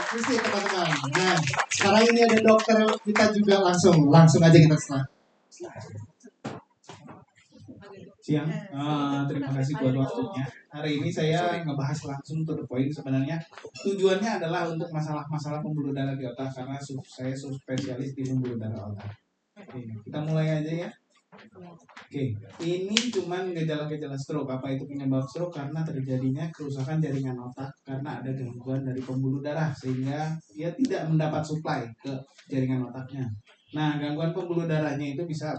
Kristi teman-teman. Nah, sekarang ini ada dokter kita juga langsung aja kita start. Siang, terima kasih buat waktunya. Hari ini saya ngebahas langsung to the point. Sebenarnya tujuannya adalah untuk masalah-masalah pembuluh darah di otak karena saya spesialis di pembuluh darah otak. Oke, kita mulai aja ya. Oke, ini cuman gejala-gejala stroke. Apa itu penyebab stroke? Karena terjadinya kerusakan jaringan otak karena ada gangguan dari pembuluh darah sehingga dia tidak mendapat suplai ke jaringan otaknya. Nah, gangguan pembuluh darahnya itu bisa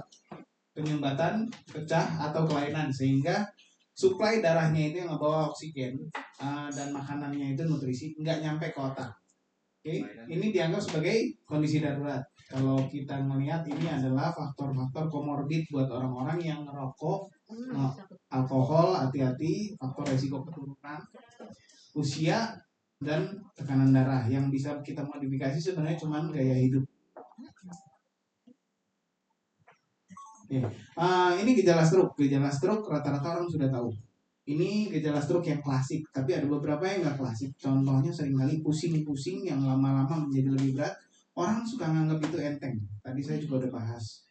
penyumbatan, pecah atau kelainan sehingga suplai darahnya itu yang membawa oksigen dan makanannya itu nutrisi nggak nyampe ke otak. Oke, ini dianggap sebagai kondisi darurat. Kalau kita melihat ini adalah faktor-faktor komorbid buat orang-orang yang ngerokok, alkohol, hati-hati, faktor resiko keturunan, usia, dan tekanan darah yang bisa kita modifikasi sebenarnya cuma gaya hidup. Ini gejala stroke. Gejala stroke rata-rata orang sudah tahu. Ini gejala stroke yang klasik, tapi ada beberapa yang nggak klasik. Contohnya seringkali pusing-pusing yang lama-lama menjadi lebih berat. Orang suka nganggap itu enteng. Tadi saya juga udah bahas.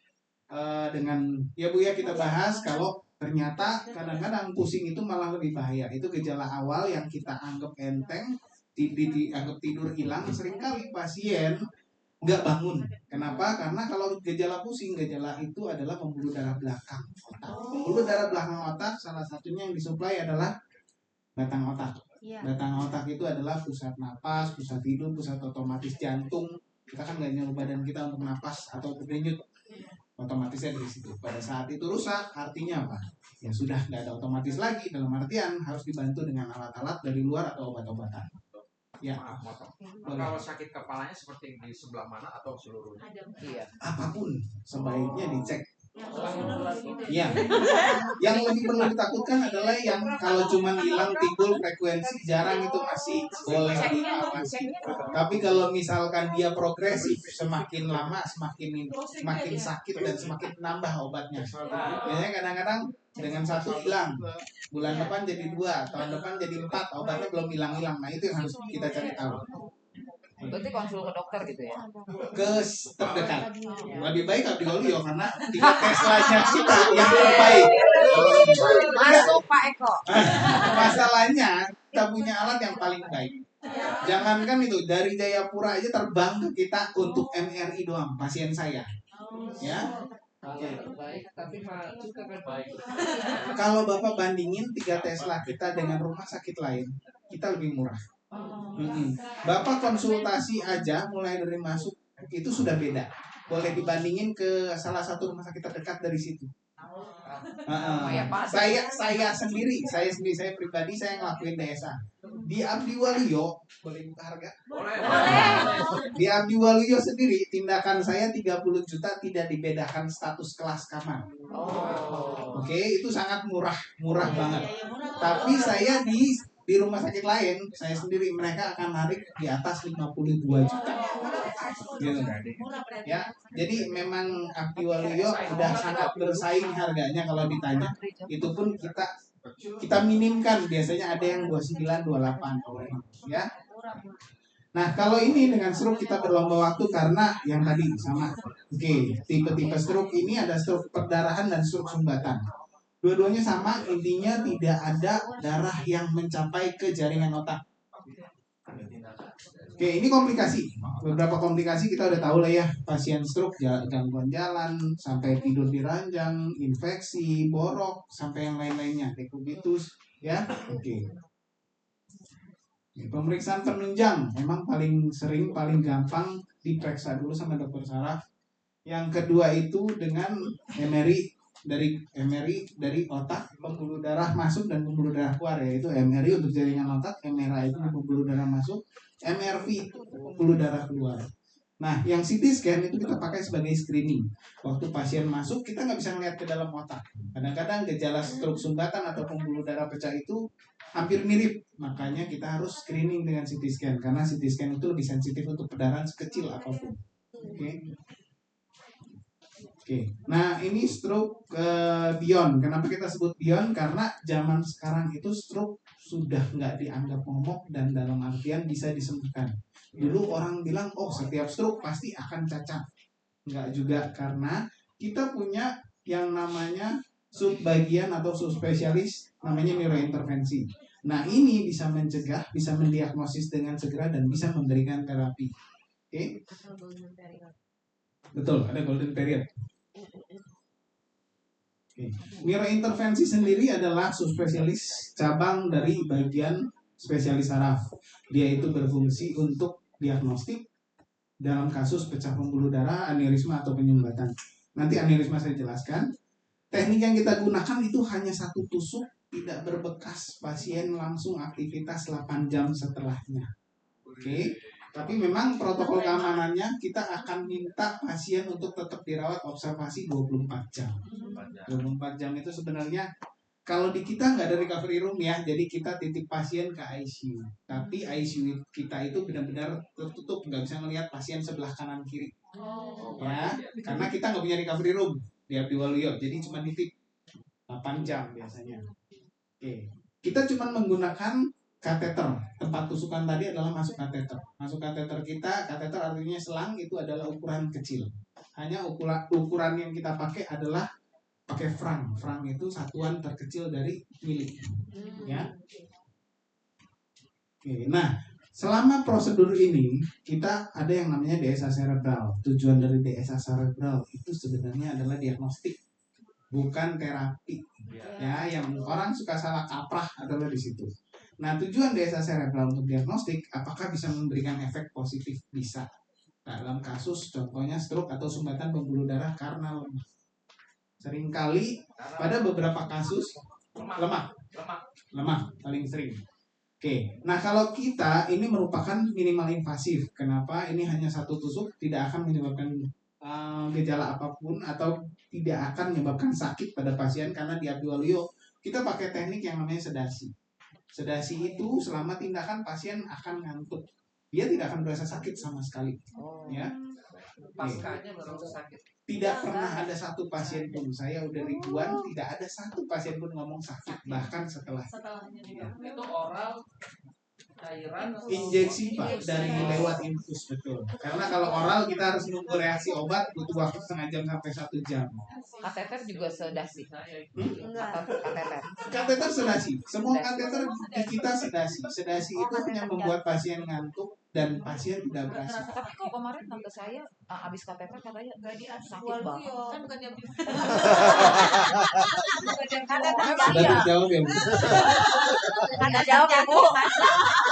Dengan ya Bu ya kita bahas kalau ternyata kadang-kadang pusing itu malah lebih bahaya. Itu gejala awal yang kita anggap enteng, dianggap tidur hilang. Seringkali pasien nggak bangun. Kenapa? Karena kalau gejala pusing, gejala itu adalah pembuluh darah belakang otak. Pembuluh darah belakang otak salah satunya yang disuplai adalah batang otak. Batang otak itu adalah pusat napas, pusat hidup, pusat otomatis jantung. Kita kan nggak nyuruh badan kita untuk napas atau berdenyut. Otomatisnya dari situ. Pada saat itu rusak, artinya apa? Ya sudah nggak ada otomatis lagi. Dalam artian harus dibantu dengan alat-alat dari luar atau obat-obatan. Ya. Kalau sakit kepalanya seperti di sebelah mana atau seluruhnya? Iya. Apapun sebaiknya dicek. Ya. Yang lebih perlu ditakutkan adalah yang kalau cuma hilang timbul frekuensi jarang itu masih boleh diawasi. Tapi kalau misalkan dia progresif, semakin lama semakin sakit dan semakin menambah obatnya. Biasanya kadang-kadang dengan satu hilang, bulan depan jadi 2, tahun depan jadi 4, obatnya belum hilang-hilang. Nah itu yang harus kita cari tahu. Berarti konsul ke dokter gitu ya? Ke terdekat. Lebih baik Abdiwaluyo karena 3 Teslanya kita yang terbaik. Masuk Pak Eko. Masalahnya kita punya alat yang paling baik. Jangankan itu, dari Jayapura aja terbang ke kita untuk MRI doang pasien saya. Ya. Baik, tapi juga kan baik. Kalau Bapak bandingin 3 Tesla kita dengan rumah sakit lain, kita lebih murah. Bapak konsultasi aja mulai dari masuk itu sudah beda. Boleh dibandingin ke salah satu rumah sakit terdekat dari situ. Saya sendiri, saya pribadi saya ngelakuin DSA di Abdiwaluyo. Boleh buka harga? Boleh. Di Abdiwaluyo sendiri tindakan saya 30 juta tidak dibedakan status kelas kamar. Oke, itu sangat murah banget. Tapi saya di rumah sakit lain, saya sendiri mereka akan narik di atas 52 juta. Gitu. Ya, jadi memang Abdiwaluyo udah sangat bersaing harganya kalau ditanya. Itu pun kita minimkan, biasanya ada yang 29, 28 ya. Nah, kalau ini dengan stroke kita berlomba waktu karena yang tadi sama. Oke, tipe-tipe stroke ini ada stroke perdarahan dan stroke sumbatan. Dua-duanya sama, intinya tidak ada darah yang mencapai ke jaringan otak. Oke, ini komplikasi. Beberapa komplikasi kita udah tahu lah ya. Pasien stroke, gangguan jalan, sampai tidur di ranjang, infeksi, borok, sampai yang lain-lainnya, dekubitus, ya. Oke. Pemeriksaan penunjang memang paling sering, paling gampang diperiksa dulu sama dokter saraf. Yang kedua itu dengan MRI dari otak, pembuluh darah masuk dan pembuluh darah keluar, yaitu MRI untuk jaringan otak, MRI itu pembuluh darah masuk, MRV itu pembuluh darah keluar. Nah, yang CT scan itu kita pakai sebagai screening. Waktu pasien masuk kita nggak bisa ngeliat ke dalam otak. Kadang-kadang gejala stroke sumbatan atau pembuluh darah pecah itu hampir mirip, makanya kita harus screening dengan CT scan karena CT scan itu lebih sensitif untuk perdarahan sekecil apapun. Oke. Oke, nah ini stroke beyond. Kenapa kita sebut beyond? Karena zaman sekarang itu stroke sudah nggak dianggap momok dan dalam artian bisa disembuhkan. Dulu orang bilang, oh setiap stroke pasti akan cacat. Nggak juga, karena kita punya yang namanya subbagian atau subspesialis namanya neurointervensi. Nah ini bisa mencegah, bisa mendiagnosis dengan segera dan bisa memberikan terapi. Oke, betul, ada golden period. Neurointervensi sendiri adalah subspesialis cabang dari bagian spesialis saraf. Dia itu berfungsi untuk diagnostik dalam kasus pecah pembuluh darah, aneurisma atau penyumbatan. Nanti aneurisma saya jelaskan. Teknik yang kita gunakan itu hanya satu tusuk, tidak berbekas, pasien langsung aktivitas 8 jam setelahnya. Oke. Tapi memang protokol keamanannya kita akan minta pasien untuk tetap dirawat observasi 24 jam. 24 jam itu sebenarnya kalau di kita nggak ada recovery room ya, jadi kita titip pasien ke ICU. Tapi ICU kita itu benar-benar tertutup, nggak bisa melihat pasien sebelah kanan kiri. Ya, karena kita nggak punya recovery room di Abdi Waluyo, jadi cuma titip 8 jam biasanya. Oke. Kita cuma menggunakan kateter. Tempat tusukan tadi adalah masuk kateter. Masuk kateter kita, kateter artinya selang, itu adalah ukuran kecil. Hanya ukuran yang kita pakai adalah pakai frank. Frank itu satuan terkecil dari mili. Ya. Oke. Nah, selama prosedur ini kita ada yang namanya DSA cerebral. Tujuan dari DSA cerebral itu sebenarnya adalah diagnostik, bukan terapi. Ya, yang orang suka salah kaprah adalah di situ. Nah, tujuan DSA cerebral untuk diagnostik, apakah bisa memberikan efek positif? Bisa. Dalam kasus contohnya stroke atau sumbatan pembuluh darah karena lemah. Seringkali pada beberapa kasus lemah paling sering. Oke, nah kalau kita ini merupakan minimal invasif. Kenapa? Ini hanya satu tusuk, tidak akan menyebabkan gejala apapun atau tidak akan menyebabkan sakit pada pasien, karena di Abdi Waluyo kita pakai teknik yang namanya sedasi. Sedasi itu selama tindakan pasien akan ngantuk, dia tidak akan berasa sakit sama sekali. Ya, Paskanya baru sakit. tidak pernah ada satu pasien pun, saya udah ribuan, tidak ada satu pasien pun ngomong sakit bahkan setelah. Itu oral cairan Injeksi Pak, dari lewat infus, betul. Karena kalau oral kita harus nunggu reaksi obat, butuh waktu setengah jam sampai 1 jam. Kateter juga sedasi. Enggak. Kateter. Kateter sedasi, semua kateter di kita sedasi. Sedasi itu hanya membuat pasien ngantuk dan pasien tidak berasa. Tapi kok kemarin tante saya abis kateter katanya sakit banget. Kan bukan dia beli. Sudah terjawab ya Bu? Ada jawab ya Bu.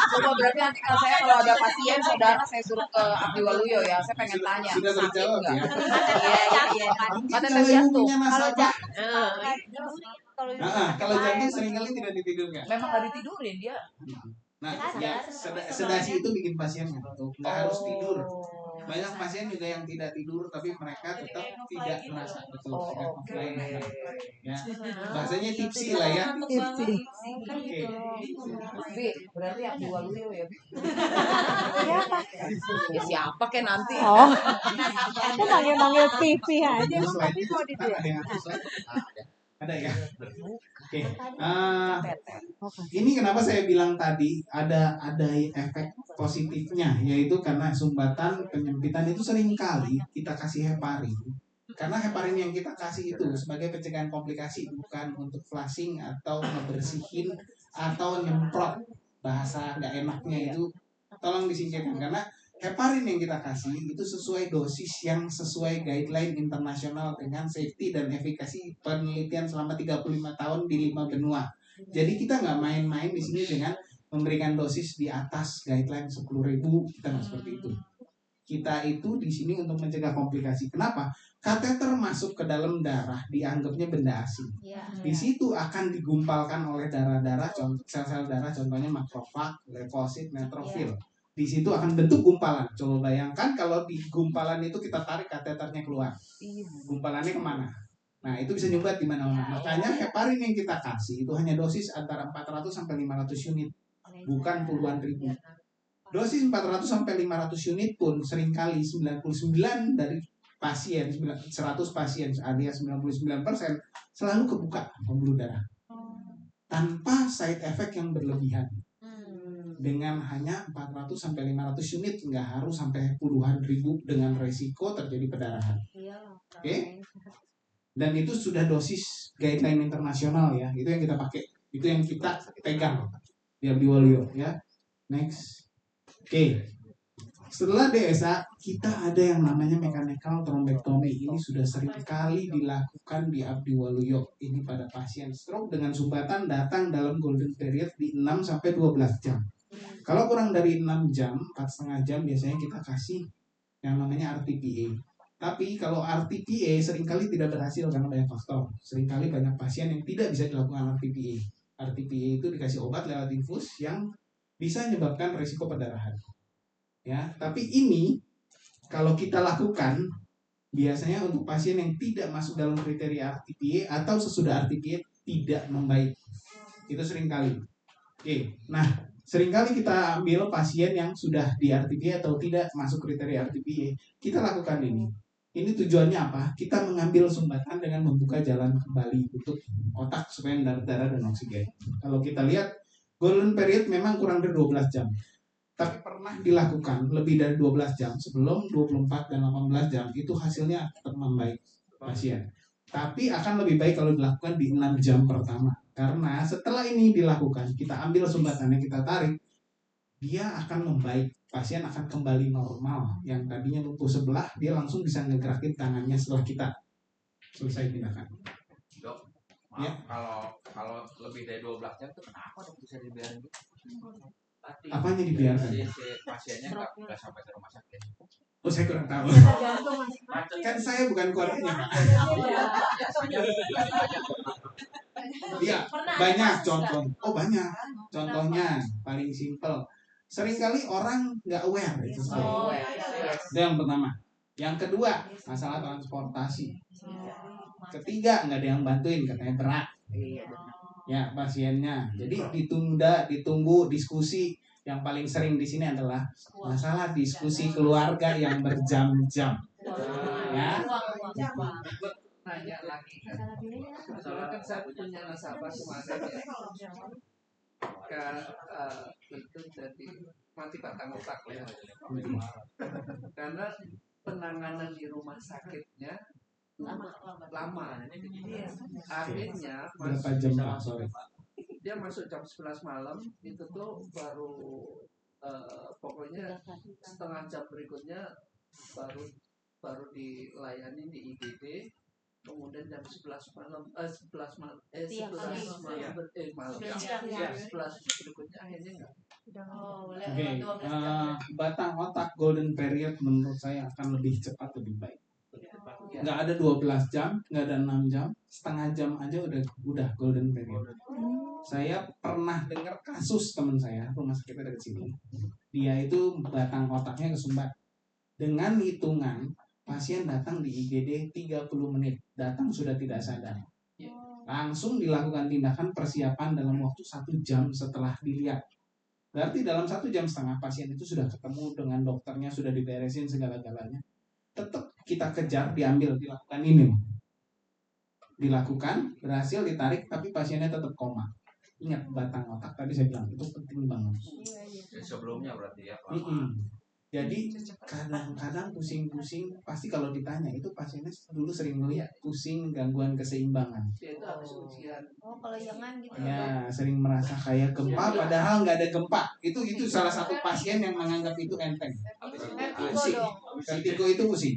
Coba berarti nanti kalau saya kalau ada pasien saudara saya suruh ke Abdi Waluyo ya. Saya pengen tanya. Sudah sakit terjawab nggak? ya. Iya. Mungkin Kateter kalau ibu jantung. punya nasabah, Kalau kalau jantung seringkali tidak ditidurkan. Memang nggak ditidurin dia. Nah, ya, sedasi itu bikin pasien ngantuk, nggak harus tidur. Oh. Banyak pasien juga yang tidak tidur tapi mereka tetap tidak merasa betul, tidak offline. Ya, bahasanya tipsi lah ya. tipsi. Oke. Bi, berarti Abdi Waluyo ya. Bi? Siapa? Ya siapa ke nanti? Oh. Aku manggil TV aja. Ada slide-nya, kan ada yang atas slide. Ada ya. Oke. Ini kenapa saya bilang tadi ada efek positifnya, yaitu karena sumbatan penyempitan itu seringkali kita kasih heparin. Karena heparin yang kita kasih itu sebagai pencegahan komplikasi, bukan untuk flushing atau ngebersihin atau nyemprot. Bahasa nggak enaknya itu tolong disingkirkan, karena heparin yang kita kasih itu sesuai dosis yang sesuai guideline internasional dengan safety dan efikasi penelitian selama 35 tahun di 5 benua. Jadi kita nggak main-main di sini dengan memberikan dosis di atas guideline 10.000, kita nggak seperti itu. Kita itu di sini untuk mencegah komplikasi. Kenapa? Kateter masuk ke dalam darah dianggapnya benda asing. Di situ akan digumpalkan oleh darah-darah, sel-sel darah, contohnya makrofag, leukosit, neutrofil. Di situ akan bentuk gumpalan. Coba bayangkan kalau di gumpalan itu kita tarik kateternya keluar. Gumpalannya kemana? Nah, itu bisa nyumbat di mana-mana. Makanya heparin yang kita kasih itu hanya dosis antara 400 sampai 500 unit, bukan puluhan ribu. Dosis 400 sampai 500 unit pun seringkali 99 dari pasien 100 pasien alias 99% selalu kebuka pembuluh darah tanpa side effect yang berlebihan. Dengan hanya 400 sampai 500 unit, nggak harus sampai puluhan ribu dengan resiko terjadi perdarahan. Oke? Dan itu sudah dosis guideline internasional ya. Itu yang kita pakai. Itu yang kita pegang di Abdi Waluyo ya. Next. Oke. Setelah DSA, kita ada yang namanya mechanical thrombectomy. Ini sudah sering kali dilakukan di Abdi Waluyo. Ini pada pasien stroke dengan sumbatan datang dalam golden period di 6 sampai 12 jam. Kalau kurang dari 6 jam, 4,5 jam biasanya kita kasih yang namanya RTPA. Tapi kalau RTPA seringkali tidak berhasil karena banyak faktor. Seringkali banyak pasien yang tidak bisa dilakukan RTPA. RTPA itu dikasih obat lewat infus yang bisa menyebabkan risiko perdarahan. Ya, tapi ini kalau kita lakukan biasanya untuk pasien yang tidak masuk dalam kriteria RTPA atau sesudah RTPA tidak membaik. Itu seringkali. Oke, nah seringkali kita ambil pasien yang sudah di RTPA atau tidak masuk kriteria RTPA. Kita lakukan ini. Ini tujuannya apa? Kita mengambil sumbatan dengan membuka jalan kembali untuk otak supaya mendarat darah dan oksigen. Kalau kita lihat golden period memang kurang dari 12 jam. Tapi pernah dilakukan lebih dari 12 jam sebelum 24 dan 18 jam itu hasilnya tetap membaik pasien. Tapi akan lebih baik kalau dilakukan di 6 jam pertama. Karena setelah ini dilakukan, kita ambil sumbatannya, kita tarik, dia akan membaik. Pasien akan kembali normal. Yang tadinya lumpuh sebelah, dia langsung bisa ngegerakin tangannya setelah kita selesai tindakan. Dok, Ya. kalau lebih dari 12 jam itu kenapa dok bisa dibiarin gitu? Apanya dibiarkan? Si pasiennya nggak sampai ke rumah sakit. Oh, saya kurang tahu. Kan saya bukan keluarganya, Pak. Iya, banyak contoh. Oh, banyak. Contohnya paling simpel. Seringkali orang nggak aware itu. Itu yang pertama. Yang kedua, masalah transportasi. Ketiga, nggak ada yang bantuin, katanya berat. Ya, pasiennya. Jadi ditunggu diskusi. Yang paling sering di sini adalah masalah diskusi keluarga yang berjam-jam. Ya. Nanya lagi kan, soalnya kan saya punya nasabah kemarin ya, itu jadi mati batang otak ya, karena penanganan di rumah sakitnya lama. Akhirnya Berapa jam Pak sore? dia masuk jam 11 malam, itu tuh baru pokoknya setengah jam berikutnya baru dilayani di IGD. Kemudian jam 11 malam, 11 malam, 11 malam, ya 11 berikutnya akhirnya enggak. Oke, batang otak golden period menurut saya akan lebih cepat, lebih baik. Nggak ada 12 jam, nggak ada 6 jam, setengah jam aja udah golden period. Saya pernah dengar kasus teman saya, rumah sakitnya dekat sini. Dia itu batang otaknya kesumbat. Dengan hitungan pasien datang di IGD 30 menit, datang sudah tidak sadar. Langsung dilakukan tindakan persiapan dalam waktu 1 jam setelah dilihat. Berarti dalam 1 jam setengah pasien itu sudah ketemu dengan dokternya, sudah diberesin segala-galanya. Tetap kita kejar, dilakukan ini. Dilakukan, berhasil ditarik, tapi pasiennya tetap koma. Ingat batang otak tadi saya bilang, itu penting banget. Sebelumnya berarti ya. Jadi kadang-kadang pusing-pusing, pasti kalau ditanya itu pasiennya dulu sering melihat pusing, gangguan keseimbangan. Dia itu habis ujian. Oh, kalau jangan gitu. Ya, sering merasa kayak gempa padahal nggak ada gempa. Itu salah satu pasien yang menganggap itu enteng. Pusing. Vertigo itu pusing.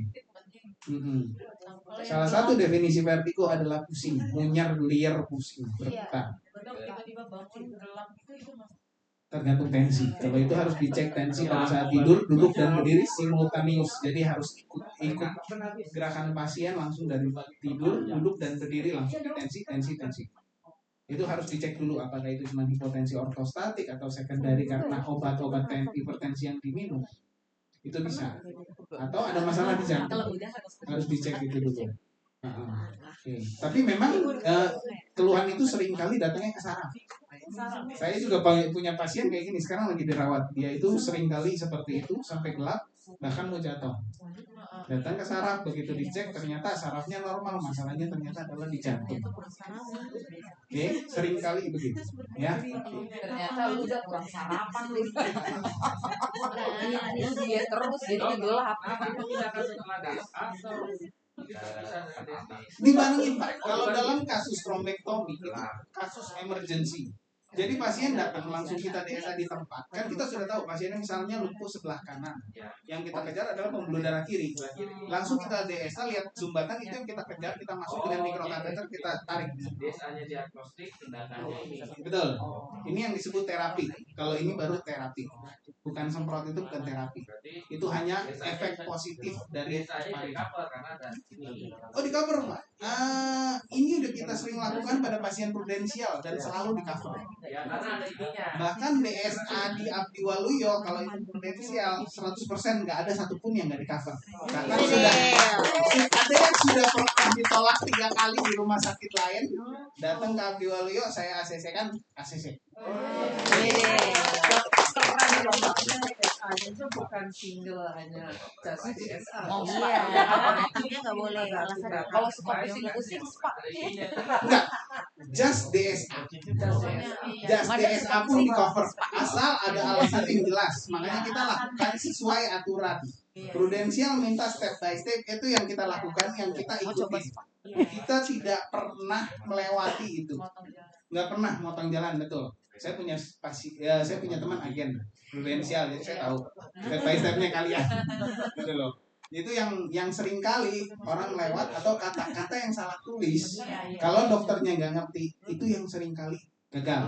Salah satu definisi vertigo adalah pusing, munyer, liar, pusing, bergetar. Tiba-tiba bangun gelap itu Tergantung tensi. Kalau itu harus dicek tensi pada saat tidur, duduk dan berdiri simultaneous. Jadi harus ikut gerakan pasien langsung dari tidur, duduk dan berdiri langsung tensi. Itu harus dicek dulu apakah itu cuma hipotensi ortostatik atau sekundari karena obat-obat hipertensi yang diminum. Itu bisa. Atau ada masalah di jantung. Harus dicek itu dulu. Oke. Tapi memang keluhan itu sering kali datangnya ke saraf. Saya juga punya pasien kayak gini, sekarang lagi dirawat. Dia itu sering kali seperti itu sampai gelap, bahkan mau jatuh. Datang ke saraf, begitu dicek ternyata sarafnya normal, masalahnya ternyata adalah di jantung. Oke, sering kali begitu. Ya. Ternyata lu udah kurang sarapan lu. Lu diet terus jadi gelap. Itu bisa setelah DSA atau itu bisa Dibandingin Pak, kalau dalam kasus trombektomi itu kasus emergency. Jadi pasien datang langsung kita DSA di tempat. Kan kita sudah tahu pasiennya misalnya lumpuh sebelah kanan. Yang kita kejar adalah pembuluh darah kiri. Langsung kita DSA lihat sumbatan itu yang kita kejar, kita masuk dengan mikrokateter kita tarik. DSA-nya diagnostik, tindakannya ini. Betul. Ini yang disebut terapi. Kalau ini baru terapi. Bukan semprot, itu bukan terapi. Itu hanya efek positif dari DSA-nya di cover karena ada Oh, di cover Pak. Ini udah kita sering lakukan pada pasien prudensial dan selalu di cover. ya karena ada ininya. Bahkan DSA di Abdi Waluyo kalau itu prudensial 100% nggak ada satupun yang nggak di cover. Bahkan sudah ada yang sudah pernah ditolak 3 kali di rumah sakit lain, datang ke Abdi Waluyo, saya ACC kan ACC. Itu bukan single hanya just DSA. Oh Iya, iya. nggak boleh. Alasan Kalau suka pusing Pak. Enggak, just DSA. Just DSA pun di cover asal ada alasan yang jelas. Makanya kita lakukan sesuai aturan. Prudensial minta step by step, itu yang kita lakukan, yang kita ikuti. Kita tidak pernah melewati itu. Nggak pernah motong jalan, betul. Saya punya teman agen prudensial, jadi saya tahu step by stepnya kalian. Gitu loh. Itu yang sering kali orang lewat atau kata-kata yang salah tulis. Kalau dokternya nggak ngerti, itu yang sering kali gagal.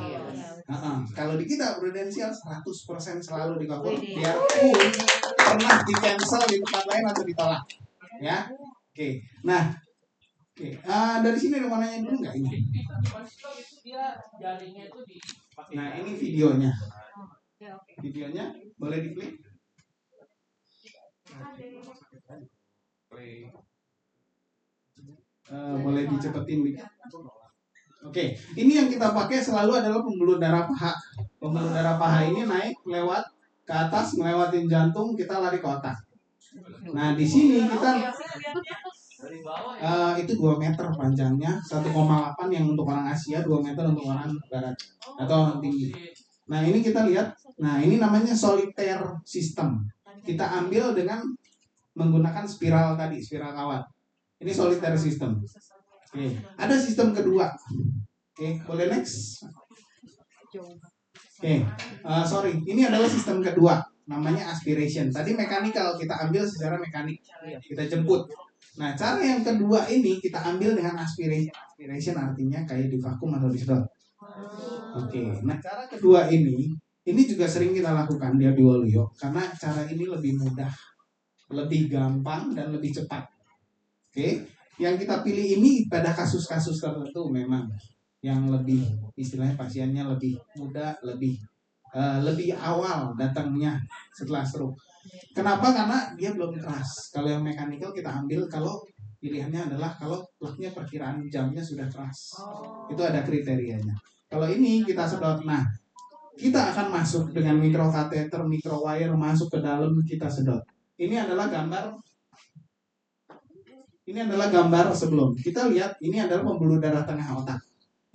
Kalau di kita prudensial 100% selalu di cover, biarpun pernah di cancel di tempat lain atau ditolak. Ya, oke. Nah, oke. Dari sini ada mau nanya dulu nggak ini? Itu dia jaringnya itu dipakai. Nah, ini videonya. Videonya boleh diklik. Boleh dicepetin dikit. Oke, ini yang kita pakai selalu adalah pembuluh darah paha. Pembuluh darah paha ini naik lewat ke atas, melewatin jantung, kita lari ke otak. Nah, di sini kita Dari bawah itu 2 meter panjangnya, 1,8 yang untuk orang Asia, 2 meter untuk orang Barat atau orang tinggi. Nah, ini kita lihat. Nah, ini namanya solitaire system. Kita ambil dengan menggunakan spiral tadi, spiral kawat. Ini solitaire system. Oke, ada sistem kedua. Oke, boleh next. Oke, sorry, ini adalah sistem kedua, namanya aspiration. Tadi mechanical, kita ambil secara mekanik, kita jemput. Nah, cara yang kedua ini kita ambil dengan aspiration. Aspiration artinya kayak di vakum atau disedot. Oke, nah cara kedua ini juga sering kita lakukan di Abdi Waluyo karena cara ini lebih mudah, lebih gampang dan lebih cepat. Oke, yang kita pilih ini pada kasus-kasus tertentu memang yang lebih istilahnya pasiennya lebih muda, lebih awal datangnya setelah stroke. Kenapa? Karena dia belum keras. Kalau yang mechanical kita ambil kalau pilihannya adalah kalau plaknya perkiraan jamnya sudah keras. Itu ada kriterianya. Kalau ini kita sedot. Nah, kita akan masuk dengan mikrokateter, microwire masuk ke dalam, kita sedot. Ini adalah gambar sebelum. Kita lihat ini adalah pembuluh darah tengah otak.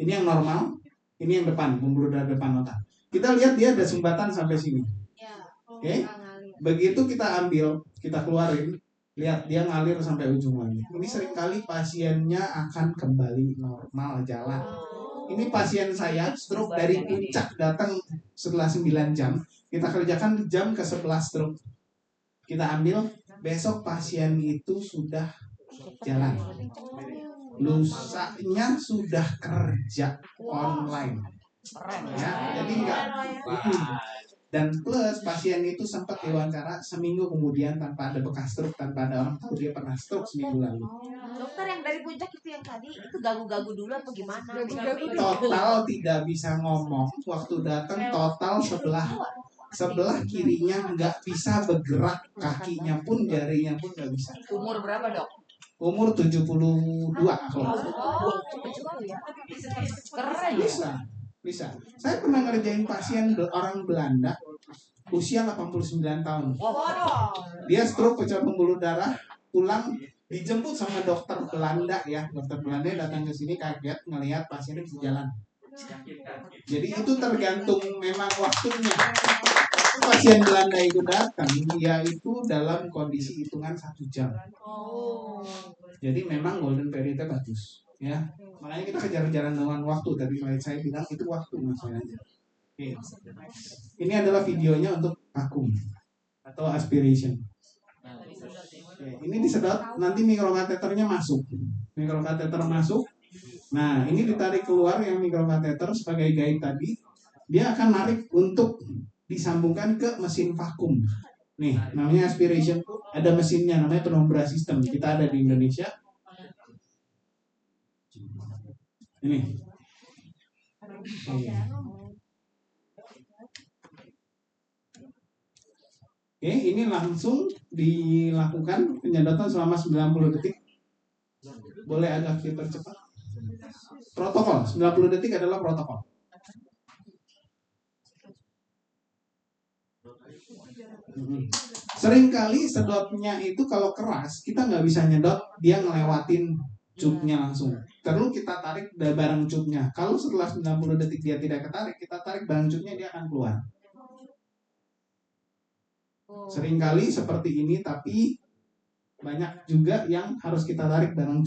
Ini yang normal, ini yang depan, pembuluh darah depan otak. Kita lihat dia ada sumbatan sampai sini. Oke? Begitu kita ambil, kita keluarin, lihat dia ngalir sampai ujung lagi. Ini seringkali pasiennya akan kembali normal jalan. Ini pasien saya stroke dari puncak datang setelah 9 jam. Kita kerjakan jam ke-11 stroke. Kita ambil, besok pasien itu sudah jalan. Lusanya sudah kerja online. Ya, jadi enggak. Dan plus pasien itu sempat diwawancara seminggu kemudian tanpa ada bekas stroke, tanpa ada orang tahu dia pernah stroke seminggu lalu. Dokter yang dari puncak itu yang tadi itu gagu-gagu dulu atau gimana? Total tidak bisa ngomong waktu datang, total sebelah kirinya nggak bisa bergerak, kakinya pun jarinya pun nggak bisa. Umur berapa, Dok? umur 72 kalau Keren ya. bisa. Saya pernah ngerjain pasien orang Belanda usia 89 tahun. Dia stroke, pecah pembuluh darah, pulang dijemput sama dokter Belanda ya. Dokter Belanda datang ke sini kaget ngelihat pasiennya bisa jalan. Jadi itu tergantung memang waktunya. Pasien Belanda itu datang, dia itu dalam kondisi hitungan 1 jam. Jadi memang golden period bagus, ya. Makanya kita kejar-kejaran dengan waktu. Tadi saya bilang itu waktu masalahnya. Oke. Ini adalah videonya untuk vakum atau aspiration. Oke. Ini disedot, nanti mikrokateternya masuk. Mikrokateter masuk. Nah, ini ditarik keluar yang mikrokateter sebagai guide tadi. Dia akan narik untuk disambungkan ke mesin vakum. Nih, namanya aspiration. Ada mesinnya, namanya Penumbra System. Kita ada di Indonesia. Ini. Oke, ini langsung dilakukan penyedotan selama 90 detik. Boleh agak dipercepat. Protokol, 90 detik adalah protokol. Seringkali sedotnya itu kalau keras kita nggak bisa nyedot, dia ngelewatin cupnya langsung. Terus kita tarik barang cupnya. Kalau setelah 90 detik dia tidak ketarik, kita tarik barang cupnya, dia akan keluar. Seringkali seperti ini, tapi banyak juga yang harus kita tarik barang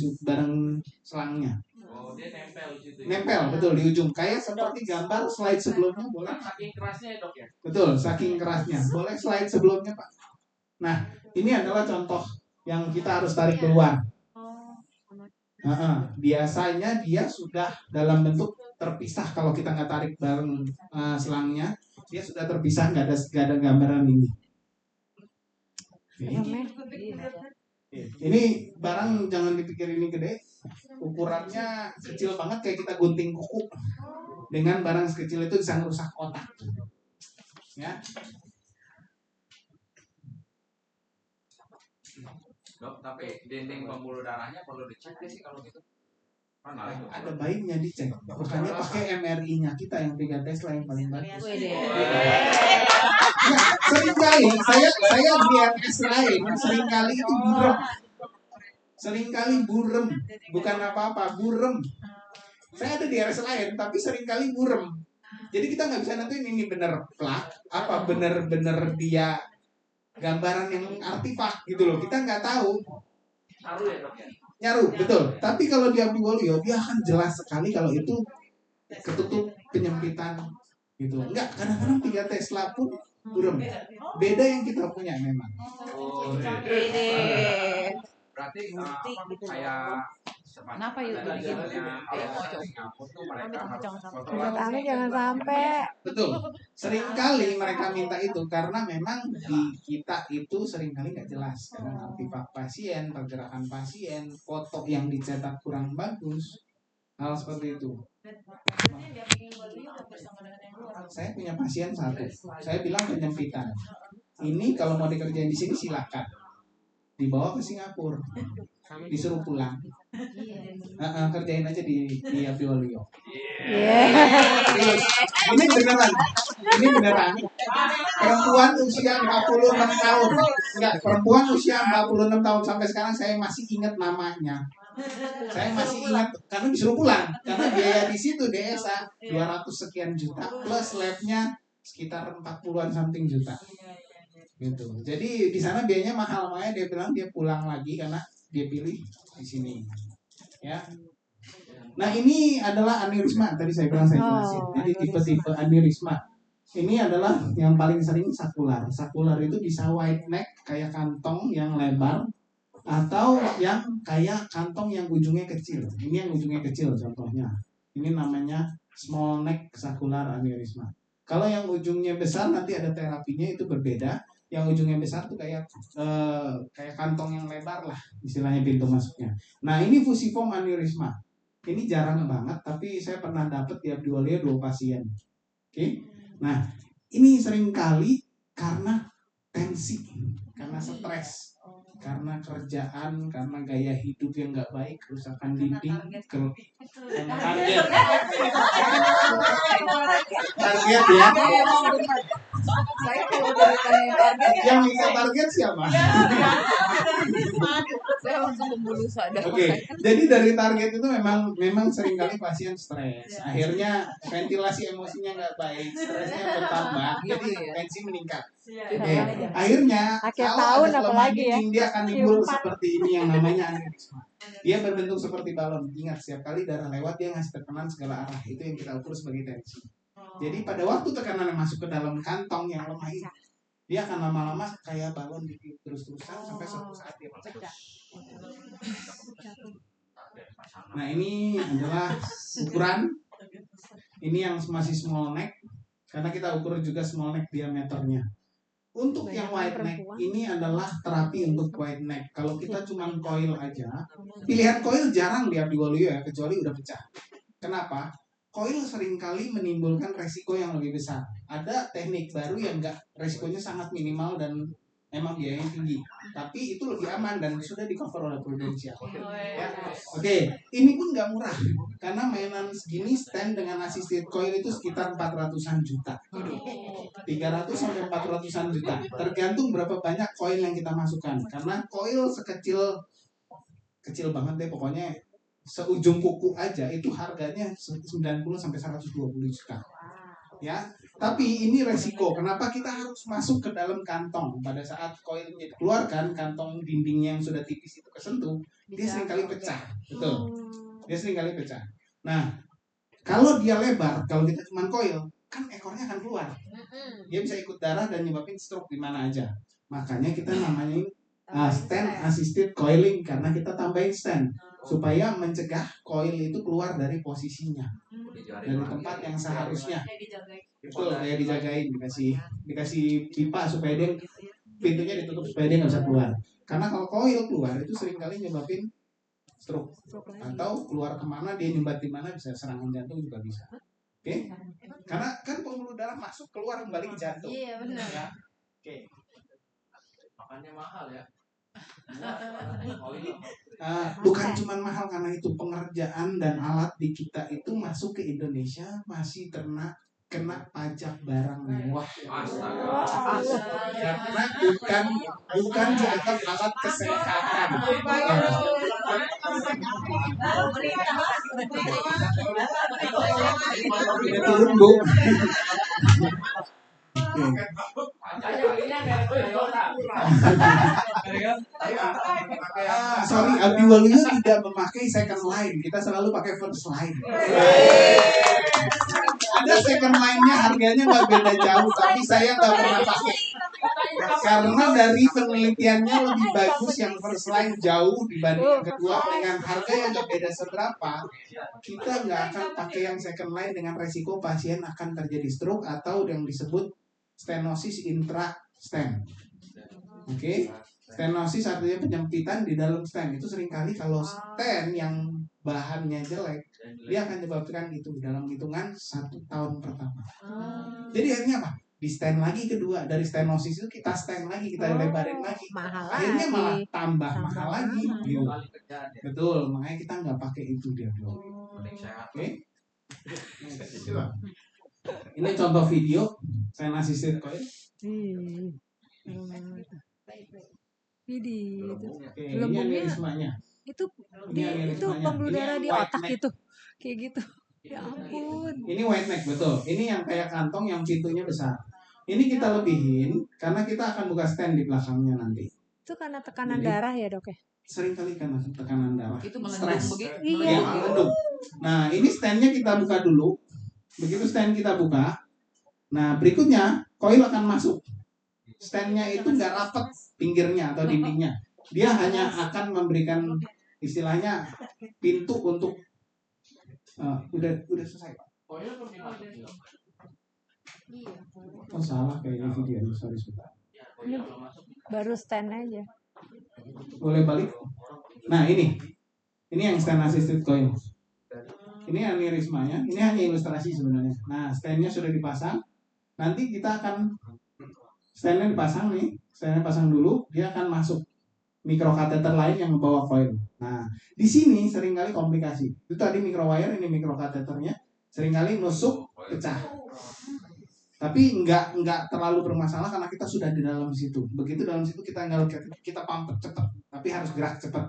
selangnya. Dia nempel gitu. Nempel, betul, di ujung. Kayak seperti gambar slide sebelumnya, boleh? Saking kerasnya ya dok ya? Betul, saking kerasnya. Boleh slide sebelumnya Pak? Nah, ini adalah contoh yang kita harus tarik keluar. Biasanya dia sudah dalam bentuk terpisah. Kalau kita nggak tarik bareng selangnya, dia sudah terpisah, nggak ada gambaran ini. Ini barang jangan dipikir ini gede, ukurannya kecil banget kayak kita gunting kuku. Dengan barang sekecil itu bisa merusak otak. Ya. Dok, tapi dinding pembuluh darahnya perlu dicek sih kalau gitu. Ada baiknya dicek. Makanya pakai MRI-nya kita yang 3 Tesla yang paling bagus. Seringkali saya di RS lain seringkali itu burem. Seringkali burem, bukan apa-apa, burem. Saya ada di RS lain tapi seringkali burem. Jadi kita nggak bisa nentuin ini bener plak, apa bener-bener dia gambaran yang artifak gitu loh. Kita nggak tahu. Nyaru ya dok ya? Nyaru, betul. Tapi kalau di Abdi Waluyo dia akan jelas sekali kalau itu ketutup penyempitan gitu. Enggak, kadang-kadang 3 Tesla pun burem. Beda yang kita punya memang. Oh, berarti kayak Kenapa yuk Singapura tuh mereka Jangan sampai. Betul. Seringkali mereka minta itu karena memang di kita itu seringkali nggak jelas. Karena artifak pasien, pergerakan pasien, foto yang dicetak kurang bagus. Hal seperti itu. Saya punya pasien satu. Saya bilang penyempitan. Ini kalau mau dikerjain di sini silakan. Dibawa ke Singapura. Disuruh pulang. Kerjain aja di Abdi Waluyo. Ini beneran. Perempuan usia 46 tahun. Enggak, perempuan usia 46 tahun sampai sekarang saya masih ingat namanya. Saya masih ingat karena disuruh pulang. Karena biaya di situ desa 200 sekian juta plus labnya sekitar 40-an something juta. Gitu. Jadi di sana biayanya mahal, makanya dia bilang dia pulang lagi karena dia pilih di sini. Ya. Nah, ini adalah aneurisma. Tadi saya bilang saya jelasin. Jadi tipe-tipe aneurisma. Ini adalah yang paling sering sakular. Sakular itu bisa wide neck kayak kantong yang lebar atau yang kayak kantong yang ujungnya kecil. Ini yang ujungnya kecil contohnya. Ini namanya small neck sakular aneurisma. Kalau yang ujungnya besar nanti ada terapinya, itu berbeda. Yang ujungnya besar tuh kayak kantong yang lebar lah istilahnya pintu masuknya. Nah, ini fusiform aneurisma. Ini jarang banget tapi saya pernah dapat di Abdi Waluyo 2 pasien. Oke. Nah, ini sering kali karena tensi, karena stres. karena kerjaan, karena gaya hidup yang nggak baik, kerusakan dinding, target ya. Saya kalau dari target Yang minta target siapa? saya langsung membulu sadar. Oke, jadi dari target itu memang seringkali pasien stres. Akhirnya ventilasi emosinya nggak baik, stresnya bertambah, jadi tensi meningkat. Oke, akhirnya Akhir kalau tahun ada kelemahan apalagi ya. dinding, dia akan timbul Q4. seperti ini yang namanya aneurisma. Dia berbentuk seperti balon. Ingat, setiap kali darah lewat dia ngasih tekanan segala arah. Itu yang kita ukur sebagai tensi. Jadi pada waktu tekanan yang masuk ke dalam kantong yang lemah ini, dia akan lama-lama kayak balon ditiup terus-terusan sampai suatu saat dia pecah. Nah, ini adalah ukuran. Ini yang masih small neck, karena kita ukur juga small neck diameternya. Untuk yang wide neck, ini adalah terapi untuk wide neck. Kalau kita cuma coil aja, pilihan coil jarang di Abdi Waluyo ya, kecuali udah pecah. Kenapa? Coil seringkali menimbulkan resiko yang lebih besar. Ada teknik baru yang resikonya sangat minimal dan emang biayanya tinggi, tapi itu lebih aman dan sudah di cover oleh Prudential. Ya. Oke, ini pun nggak murah karena mainan segini stand dengan assisted coil itu sekitar 400-an juta. 300 sampai 400-an juta, tergantung berapa banyak coil yang kita masukkan. Karena coil kecil banget deh, pokoknya seujung kuku aja itu harganya 90 sampai 120 juta. Ya, tapi ini resiko. Kenapa kita harus masuk ke dalam kantong? Pada saat koilnya dikeluarkan, kantong dindingnya yang sudah tipis itu kesentuh, dia seringkali pecah. Betul. Dia seringkali pecah. Nah, kalau dia lebar, kalau kita cuma koil, kan ekornya akan keluar. Dia bisa ikut darah dan nyebabin stroke di mana aja. Makanya kita namanya stand assisted coiling, karena kita tambahin stand supaya mencegah koil itu keluar dari posisinya, dari tempat yang seharusnya. Betul, kayak dijagain, dikasih pipa supaya dia pintunya ditutup supaya dia nggak bisa keluar. Karena kalau koil keluar itu seringkali nyebabin stroke atau keluar kemana, dia nyumbat di mana, bisa serangan jantung juga bisa. Oke? Karena kan pembuluh darah masuk keluar kembali ke jantung. Iya benar. Ya. Oke. Makanya mahal ya. Bukan cuma mahal, karena itu pengerjaan dan alat di kita itu masuk ke Indonesia masih kena pajak barang mewah. Karena bukan dianggap alat kesehatan. Udah turun, Bu. Sorry, Abdi Waluyo tidak memakai second line. Kita selalu pakai first line. Ada second line-nya, harganya nggak beda jauh, tapi saya nggak pernah pakai. Karena dari penelitiannya lebih bagus yang first line jauh dibanding yang kedua, dengan harga yang nggak beda seberapa. Kita nggak akan pakai yang second line dengan resiko pasien akan terjadi stroke atau yang disebut stenosis intra-stent. Oke? Stenosis artinya penyempitan di dalam stent. Itu seringkali kalau stent yang bahannya jelek, dia akan menyebabkan itu dalam hitungan 1 tahun pertama. Jadi akhirnya apa? Di stent lagi kedua, dari stenosis itu kita stent lagi, kita lebarin lagi. Akhirnya malah tambah mahal lagi. Gitu. Betul, makanya kita nggak pakai itu dia dulu. Oke? Ini contoh video saya assisted coil. Oke, ini aneurismanya. Itu pembuluh darah di otak gitu, kayak gitu. Ya ampun. Ini wide neck, betul. Ini yang kayak kantong yang pintunya besar. Ini kita lebihin karena kita akan buka stand di belakangnya nanti. Itu karena tekanan darah ya, Dok ya? Sering kali karena tekanan darah. Itu stres. begitu. Iya. Melendung. Nah, ini standnya kita buka dulu. Begitu stand kita buka, nah berikutnya coil akan masuk. Standnya itu nggak rapat pinggirnya atau dindingnya. Dia hanya akan memberikan istilahnya pintu untuk udah selesai, Pak. Oh salah kayaknya video, sorry sebentar. Ini baru stand aja. Boleh balik? Nah ini yang stand assisted coil. Ini aneurismanya, ini hanya ilustrasi sebenarnya. Nah standnya sudah dipasang. Nanti kita akan standnya dipasang nih, standnya pasang dulu, dia akan masuk mikrokateter lain yang membawa coil. Nah, di sini seringkali komplikasi. Itu tadi microwire, ini mikrokateternya seringkali nusuk pecah. Tapi nggak terlalu bermasalah karena kita sudah di dalam situ. Begitu dalam situ kita pump cepat, tapi harus gerak cepat.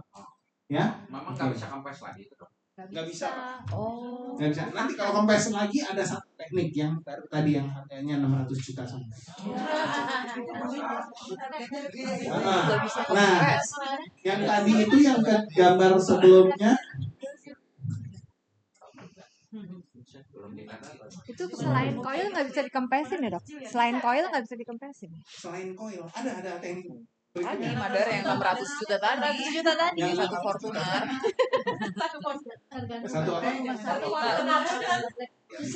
Ya? Memang nggak bisa kempes lagi itu, Dok. Nggak bisa. Oh. Nggak bisa. Nanti kalau kempes lagi ada satu teknik yang tadi yang harganya 600 juta sampai. Nah, yang tadi itu yang ke gambar sebelumnya Belum dikatakan. Itu selain coil nggak bisa dikempesin ya dok? Selain coil nggak bisa dikempesin. selain coil ada teknik Tadi berikutnya. Madara yang 600 juta tadi. 600 juta tadi. Yang satu Fortuner. Satu apa? Satu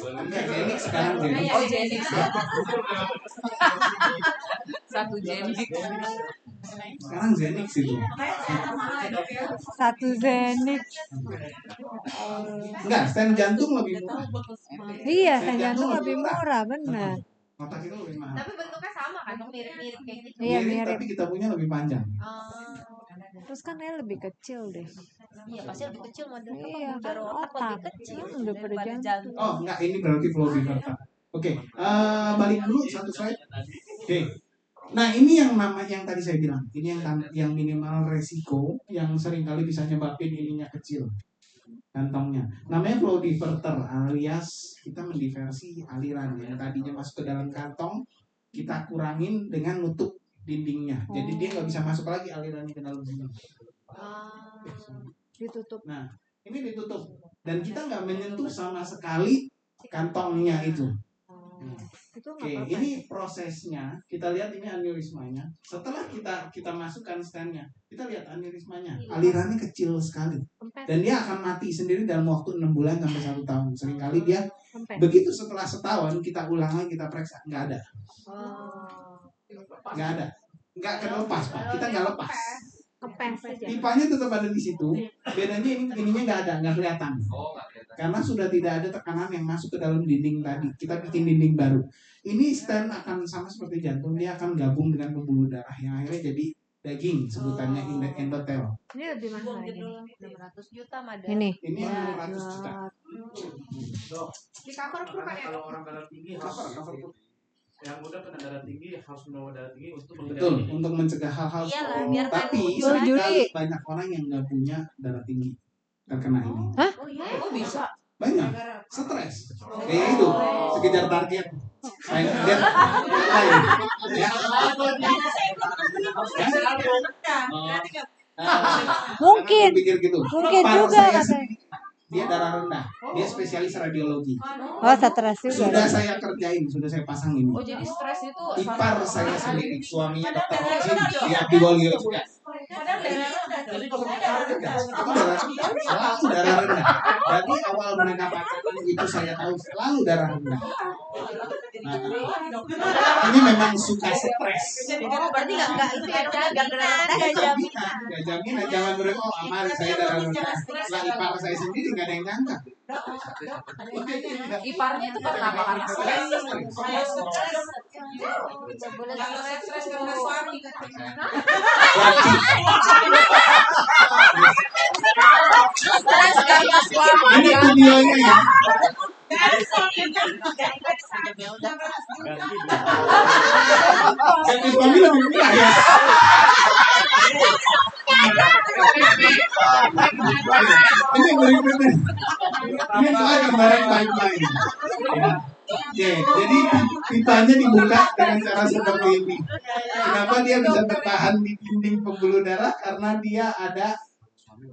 Enggak, Genix sekarang Genix. Oh, Jenix ya. Satu Jenix. Sekarang Genix itu. Satu Zenix. Enggak, stand jantung lebih murah. Iya, saya jantung lebih murah, benar. Otak itu lebih mahal. Tapi bentuknya sama kan, dong, mirip-mirip kayak gitu. Iya, Mirip, mirip. tapi kita punya lebih panjang. Terus kan dia lebih kecil deh. Iya, pasti lebih kecil model. Iya, Pembuluh darah kan otak lebih kecil daripada daripada jantung. jantung. Oh, enggak, ini berarti flow diverter. Oke, balik dulu satu slide. Oke. Nah, ini yang tadi saya bilang. Ini yang minimal resiko yang seringkali bisa nyebabin ininya kecil. Kantongnya. Namanya flow diverter alias kita mendiversi aliran yang tadinya masuk ke dalam kantong, kita kurangin dengan nutup dindingnya. Jadi dia nggak bisa masuk lagi alirannya ke dalam sini. Ditutup. Nah, ini ditutup dan kita nggak menyentuh sama sekali kantongnya itu. Itu nggak Oke, apa-apa. ini prosesnya. Kita lihat ini aneurismanya. Setelah kita masukkan stennya, kita lihat aneurismanya. Alirannya kecil sekali. Kempes. Dan dia akan mati sendiri dalam waktu 6 bulan sampai 1 tahun. Seringkali dia Kempes. begitu setelah setahun kita ulang lagi, kita periksa, nggak ada, nggak ada, nggak kelepas Pak. Kita nggak lepas. Kempes aja. Pipanya tetap ada di situ. Bedanya ininya nggak ada, nggak kelihatan. Oh, nggak kelihatan. Karena sudah tidak ada tekanan yang masuk ke dalam dinding tadi. Kita bikin dinding baru. Ini stent akan sama seperti jantung, dia akan gabung dengan pembuluh darah yang akhirnya jadi daging, sebutannya endotel. Ini lebih mahal Buang ini. gitu 600 juta Madara. Ini. Ini Ya, 600 juta. Dok, Di cover bukan ya? kalau orang darah tinggi harus Cover. yang muda kena darah tinggi harus minum darah tinggi untuk Betul, untuk mencegah hal-hal Iyalah, seperti ini. biar Tapi kan- seringkali banyak orang yang nggak punya darah tinggi terkena ini. Oh iya. Oh, bisa. Banyak, stres. Kayak itu, sekejar target. Saya lihat lain. Ya. Mungkin. Pikir gitu. Mungkin Ipar juga saya katanya. sendiri, dia darah rendah. Dia spesialis radiologi. Oh, stres juga. Sudah saya kerjain, sudah saya pasang ini. Oh, jadi stres itu Ipar saya sendiri, suaminya dokter Ojin, di Abdiwaluyo juga. Itu selalu darah rendah. Jadi awal mereka pacaran itu saya tahu selalu darah rendah. Nah, ini memang suka stres. Oh, berarti enggak itu ya, dok, biar darah rendah. Gak jaminan, jangan bilang oh aman saya darah rendah. Lah ipar saya sendiri nggak ada yang nyangka. Iparnya itu karena apa? Karena stres. Boleh Stres karena suami. Stres karena suami. Ini videonya ya. Jadi suami lebih murah ya. Ini berikutnya. Ini soal gambaran pipeline. Oke, jadi pipanya dibuka dengan cara seperti ini. Kenapa dia bisa bertahan di dinding pembuluh darah? Karena dia ada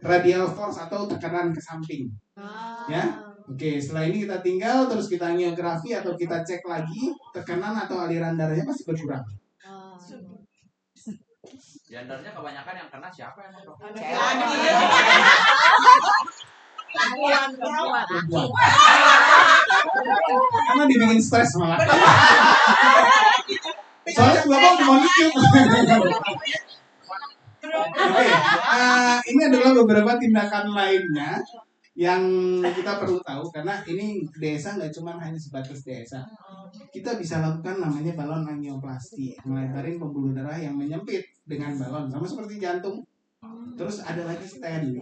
radial force atau tekanan ke samping. Ya. Oke, setelah ini kita tinggal terus kita angiografi atau kita cek lagi tekanan atau aliran darahnya pasti berkurang. Jandarnya kebanyakan yang kena siapa emang, Dok? Karena dibikin stres malah. Soalnya bapak cuma YouTube. Oke, ini adalah beberapa tindakan lainnya yang kita perlu tahu, karena ini desa nggak cuma hanya sebatas desa. Kita bisa lakukan namanya balon angioplasti, melebarin pembuluh darah yang menyempit dengan balon, sama seperti jantung. Terus ada lagi standing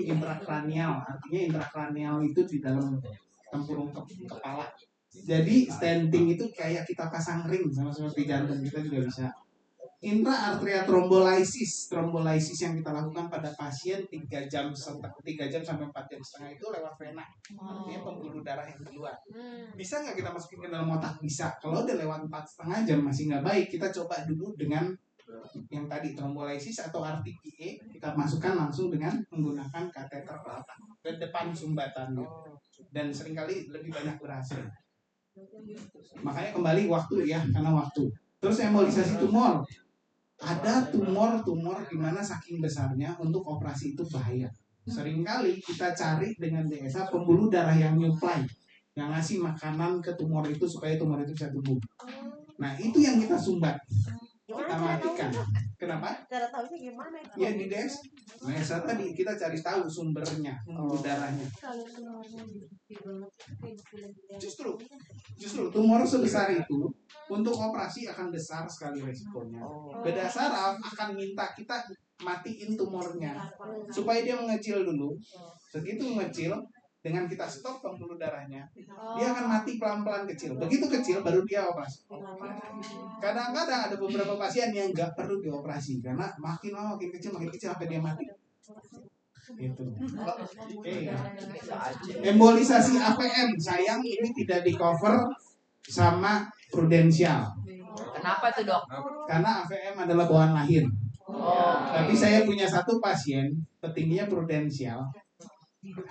intrakranial, artinya intrakranial itu di dalam tempurung kepala. Jadi standing itu kayak kita pasang ring, sama seperti jantung, kita juga bisa. Intraarteria trombolisis yang kita lakukan pada pasien 3 jam sampai 4 jam setengah itu lewat vena, artinya pembuluh darah yang keluar. Bisa nggak kita masukin ke dalam otak? Bisa. Kalau udah lewat 4,5 jam masih nggak baik, kita coba dulu dengan yang tadi trombolisis atau RTPA, kita masukkan langsung dengan menggunakan kateter ke otak ke depan sumbatan, dan seringkali lebih banyak berhasil. Makanya kembali waktu ya, karena waktu. Terus embolisasi tumor. Ada tumor di mana saking besarnya untuk operasi itu bahaya. Seringkali kita cari dengan DSA pembuluh darah yang nyuplai, yang ngasih makanan ke tumor itu supaya tumor itu bisa tumbuh. Nah, itu yang kita sumbat. Kita matikan. Kenapa? Cara tahunya gimana? Ya di DSA. DSA tadi kita cari tahu sumbernya, pembuluh darahnya. Justru tumor sebesar itu untuk operasi akan besar sekali resikonya. Beda saraf akan minta kita matiin tumornya supaya dia mengecil dulu. Segitu mengecil, dengan kita stop pembuluh darahnya, dia akan mati pelan-pelan kecil. Begitu kecil baru dia operasi. Kadang-kadang ada beberapa pasien yang nggak perlu dioperasi karena makin lama makin kecil sampai dia mati. Itu. Embolisasi APM, sayang ini tidak di cover sama prudensial. Kenapa tuh dok? Karena AVM adalah bawaan lahir. Tapi saya punya satu pasien petingginya prudensial,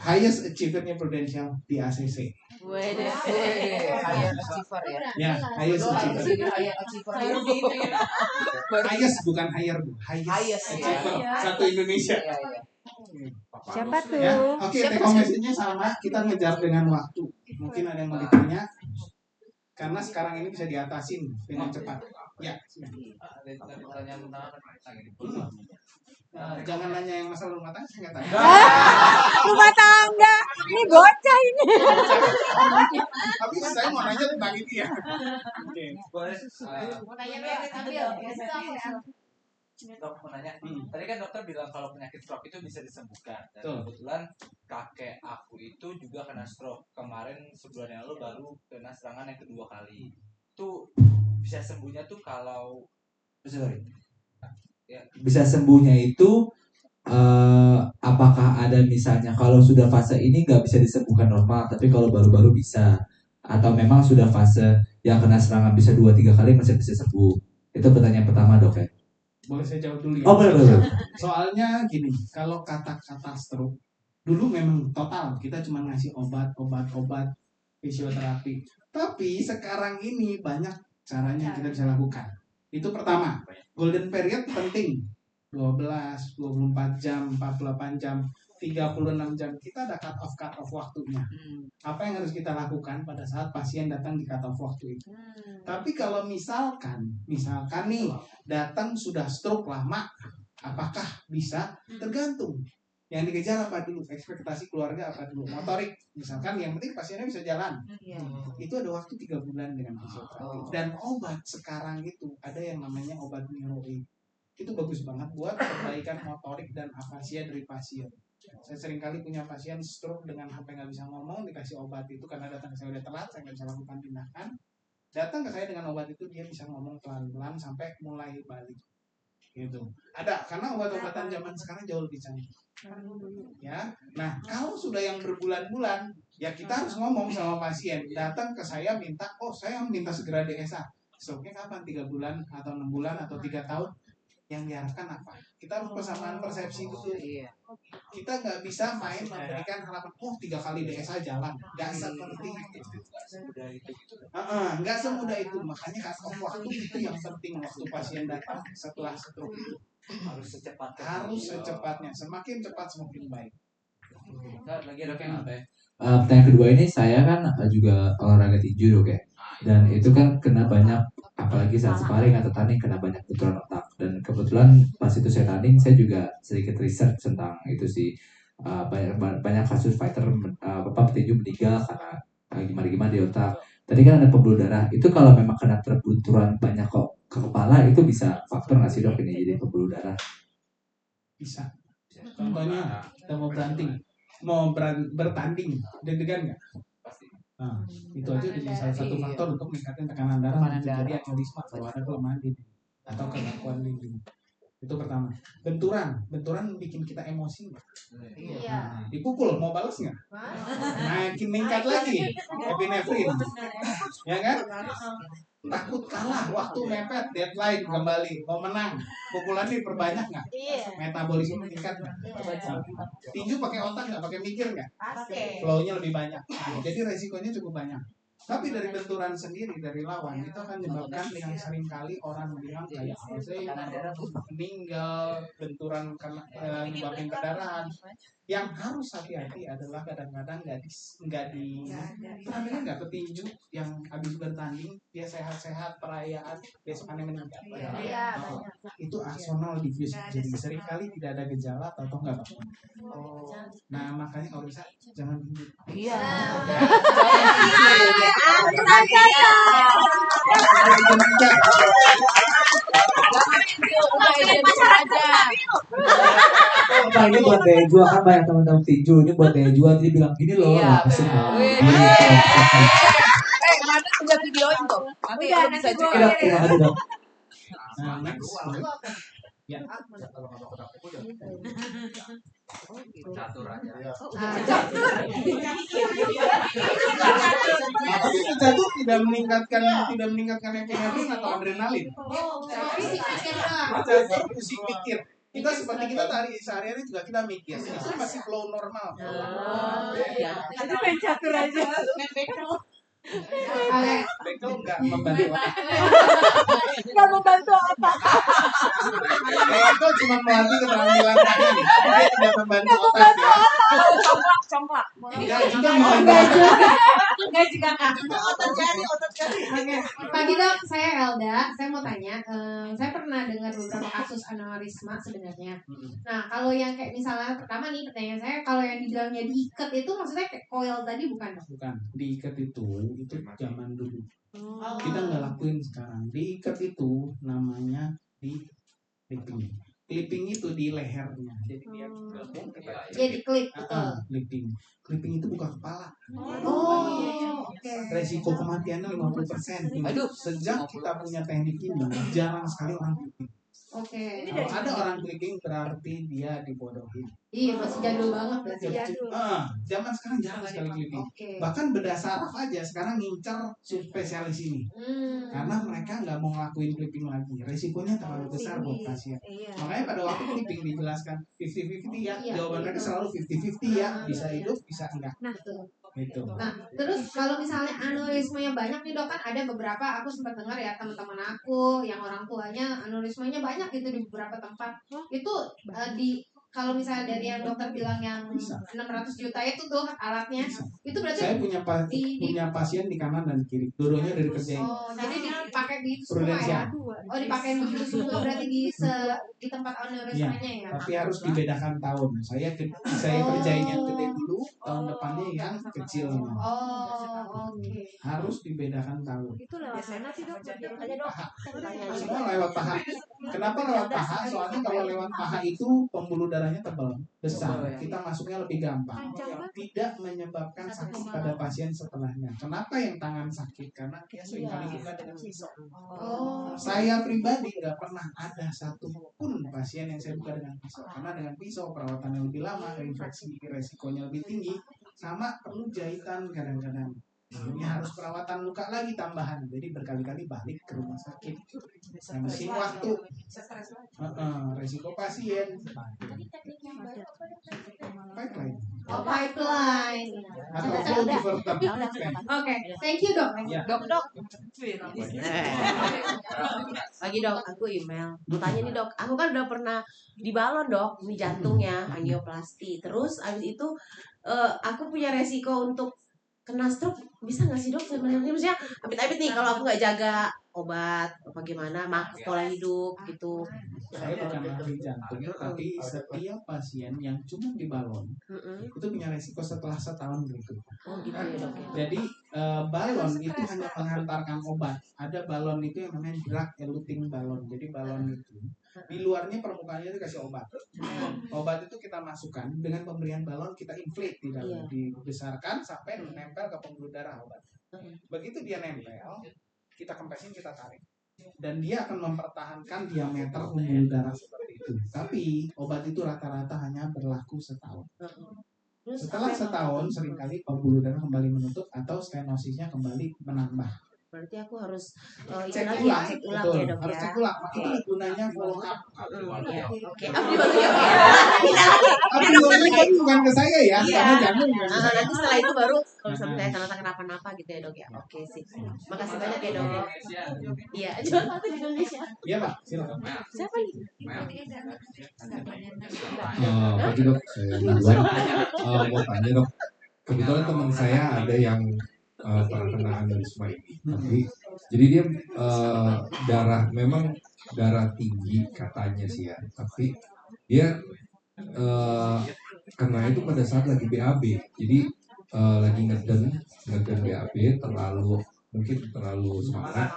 highest achiever-nya prudensial di ACC. Wede, higher achiever ya. Ya, highest achiever. Higher achiever. Highest bukan higher, highest achiever satu Indonesia. Siapa tuh? Ya, oke, take home message-nya sama, kita ngejar dengan waktu. Mungkin ada yang mau ditanya, karena sekarang ini bisa diatasin dengan cepat. Ya, jangan nanya yang masalah rumah tangga, saya nggak tanya. Rumah tangga. Ini bocah ini. Tapi saya mau nanya tentang itu ya. Oke. Mau tanya ambil. Dok, mau nanya, tadi kan dokter bilang kalau penyakit stroke itu bisa disembuhkan. Dan Betul. kebetulan kakek aku itu juga kena stroke. Kemarin sebulan yang lalu baru kena serangan yang kedua kali. Itu bisa sembuhnya tuh kalau bisa sembuhnya itu apakah ada misalnya kalau sudah fase ini nggak bisa disembuhkan normal, tapi kalau baru-baru bisa, atau memang sudah fase yang kena serangan bisa 2-3 kali masih bisa sembuh? Itu pertanyaan pertama dok ya. Boleh saya jawab dulu ya? Oh boleh. Soalnya gini, kalau kata-kata stroke dulu memang total kita cuma ngasih obat fisioterapi. Tapi sekarang ini banyak caranya yang kita bisa lakukan. Itu pertama, golden period penting. 12, 24 jam, 48 jam, 36 jam. Kita ada cut off waktunya. Apa yang harus kita lakukan pada saat pasien datang di cut off waktu itu? Tapi kalau misalkan nih datang sudah stroke lama, apakah bisa? Tergantung. Yang dikejar apa dulu? Ekspektasi keluarga apa dulu? Motorik. Misalkan yang penting pasiennya bisa jalan. Itu ada waktu 3 bulan dengan fisioterapi. Dan obat sekarang itu ada yang namanya obat neuroid. Itu bagus banget buat perbaikan motorik dan afasia dari pasien. Saya seringkali punya pasien stroke dengan HP nggak bisa ngomong, dikasih obat itu karena datang ke saya udah telat, saya nggak bisa lakukan tindakan. Datang ke saya dengan obat itu dia bisa ngomong pelan-pelan sampai mulai balik. Gitu. Ada, karena obat-obatan zaman sekarang jauh lebih canggih. Ya, nah kalau sudah yang berbulan-bulan, ya kita harus ngomong sama pasien. Datang ke saya minta, saya minta segera DSA. Stroke-nya kapan? 3 bulan atau 6 bulan atau 3 tahun? Yang diharapkan apa? Kita harus persamaan persepsi dulu. Kita nggak bisa main memberikan harapan 3 kali DSA jalan. Nggak seperti itu. Nggak semudah itu. Makanya cut off waktu itu yang penting waktu pasien datang setelah stroke itu. harus secepatnya. Semakin cepat semakin baik. Lagi dok yang apa ya? Pertanyaan kedua ini, saya kan juga olahraga tinju dok ya, dan itu kan kena banyak, apalagi saat sparring atau tanding kena banyak benturan otak. Dan kebetulan pas itu saya tanding, saya juga sedikit research tentang itu sih. banyak kasus fighter petinju meninggal karena gimana di otak. Tadi kan ada pembuluh darah. Itu kalau memang kena terbenturan banyak kok ke kepala itu bisa faktor nggak sih dok ini jadi pembuluh darah? Bisa. Contohnya kita mau bertanding, deg-degan nggak? Pasti. Nah, itu aja jadi salah satu faktor untuk meningkatkan tekanan darah dan terjadi aneurisma kalau ada kelemahan dinding atau kegangguan dinding. Itu pertama. Benturan bikin kita emosi nggak? Iya. Dipukul mau balas nggak? Makin meningkat lagi epinefrin, ya kan? Takut kalah waktu mepet deadline kembali mau menang, pukulan diperbanyak nggak? Iya. Metabolisme meningkat nggak? Tinju pakai otak nggak? Pakai mikir nggak? Pasti. Flow-nya lebih banyak. Jadi resikonya cukup banyak. Tapi dari benturan sendiri dari lawan itu akan menyebabkan yang sering kali orang bilang kayak meninggal, benturan karena menyebabkan perdarahan. Yang harus hati-hati adalah kadang-kadang pernah dengar nggak petinju yang habis bertanding dia sehat-sehat perayaan besokannya meninggal? Iya. Itu axonal diffuse, jadi sering kali tidak ada gejala atau nggak apa-apa. Nah makanya kalau bisa jangan tinju. Iya. Pak ini buat daya jual kan banyak teman-teman tinju ini buat daya jual jadi bilang gini loh Iya, langsung benar. mau. Nanti udah videoin tuh. Nanti Udah, lu bisa nanti juga. Dok, terima kasih dok. Nah, next. Ya. Catur aja. Tapi jatuh tidak meningkatkan epinefrin atau adrenalin. Jatuh pusing mikir. Kita seperti kita tadi sehari-hari juga kita mikir. Itu masih flow normal. Jadi main catur aja. Bekel nggak membantu. Nggak membantu apa? Bekel cuma melatih keterampilan tangan. Dia tidak membantu otak ya. Congklak. Enggak juga membantu. Nggak juga kan. Otot jari. Oke, pagi dok, saya Elda. Saya mau tanya, saya pernah dengar beberapa kasus aneurisma sebenarnya. Nah, kalau yang kayak misalnya pertama nih pertanyaan saya, kalau yang dibilangnya diikat itu maksudnya kayak coil tadi bukan dok? Bukan, diikat itu zaman dulu. Kita nggak lakuin sekarang. Diikat itu namanya di clipping. Clipping itu di lehernya. Jadi dia gabung kita. Jadi klip, betul. Clipping. Clipping itu buka kepala. Oh, oke. Resiko kematiannya 50%. Aduh. Sejak kita punya teknik ini, jarang sekali orang clipping. Oke. Kalau ada orang clipping berarti dia dibodohin. Iya, masih jadul banget berarti. Zaman sekarang jarang sekali clipping. Oke. Bahkan bedah saraf aja sekarang ngincar subspesialis ini. Karena mereka nggak mau ngelakuin clipping lagi. Resikonya terlalu besar buat pasien. Makanya pada waktu clipping dijelaskan 50-50 ya. Iya. Jawaban mereka selalu 50-50 ya. Bisa hidup, bisa enggak. Betul. Gitu. Nah, terus kalau misalnya aneurismanya banyak nih dok, kan ada beberapa aku sempat dengar ya teman-teman aku yang orang tuanya aneurismanya banyak gitu di beberapa tempat. Itu kalau misalnya dari yang dokter bilang yang 600 juta itu tuh alatnya, itu berarti Saya punya pasien di kanan dan kiri. Dua-duanya dari kerjain. oh, jadi dipakai di semua Prudensial. ya? Oh, dipakai begitu semua berarti di tempat aneurismanya ya? Tapi harus dibedakan tahun. Saya kerjain yang gede dulu, tahun depannya yang kecil. Oh, oke. Harus dibedakan tahun. Itu lewat mana sih dok? Tanya dok. Semua lewat paha. Kenapa lewat paha? Soalnya kalau lewat paha itu pembuluh darahnya tebal, besar. Kita masuknya lebih gampang. Tidak menyebabkan sakit pada pasien setelahnya. Kenapa yang tangan sakit? Karena dia seringkali buka dengan pisau. Oh. Saya pribadi nggak pernah ada satupun pasien yang saya buka dengan pisau. Karena dengan pisau perawatannya lebih lama, infeksi resikonya lebih tinggi, sama perlu jahitan kadang-kadang. Ini harus perawatan luka lagi tambahan, jadi berkali-kali balik ke rumah sakit. Ngabisin waktu, resiko pasien. Pipeline. Oh, pipeline. Atau flow diverter. Oke, thank you dok. Ya. Dok. Lagi dok, aku email. Mau tanya nih dok, aku kan udah pernah di balon dok, di jantungnya, angioplasti. Terus abis itu aku punya resiko untuk kena stroke bisa nggak sih dok sebenarnya? Maksudnya amit-amit nih kalau aku nggak jaga obat apa gimana, pola hidup gitu. Saya bukan ahli jantung, tapi setiap pasien yang cuma di balon itu punya resiko setelah setahun berikutnya. Oh gitu ya dok ya. Jadi balon itu hanya menghantarkan obat. Ada balon itu yang namanya drug eluting balon. Jadi balon itu di luarnya permukaannya itu kasih obat. Obat itu kita masukkan dengan pemberian balon, kita inflate di dalam, dibesarkan sampai menempel ke pembuluh darah obat. Begitu dia nempel, kita kempesin, kita tarik. Dan dia akan mempertahankan diameter pembuluh darah seperti itu. Tapi obat itu rata-rata hanya berlaku setahun. Setelah setahun seringkali pembuluh darah kembali menutup atau stenosisnya kembali menambah. Berarti aku harus Cek lagi ulang, cek ulang betul, ya dok harus ya. cek ulang. Itu gunanya follow up. Oke, Abdi Waluyo ya. Tapi dokter bukan ke saya ya, karena jangan bukan ke saya. Nanti setelah itu baru kalau misalnya saya ternyata kenapa-napa gitu ya dok ya. Oke sih. Makasih banyak ya dok. Iya, jual satu di Indonesia. Iya Pak, silakan. Siapa nih? Pagi dok, saya duluan. Mau tanya dok, kebetulan teman saya ada yang pernah kena aneurisma ini. Tapi jadi dia memang darah tinggi katanya sih ya. Tapi dia kena itu pada saat lagi BAB. Jadi lagi ngeden BAB mungkin terlalu semangat.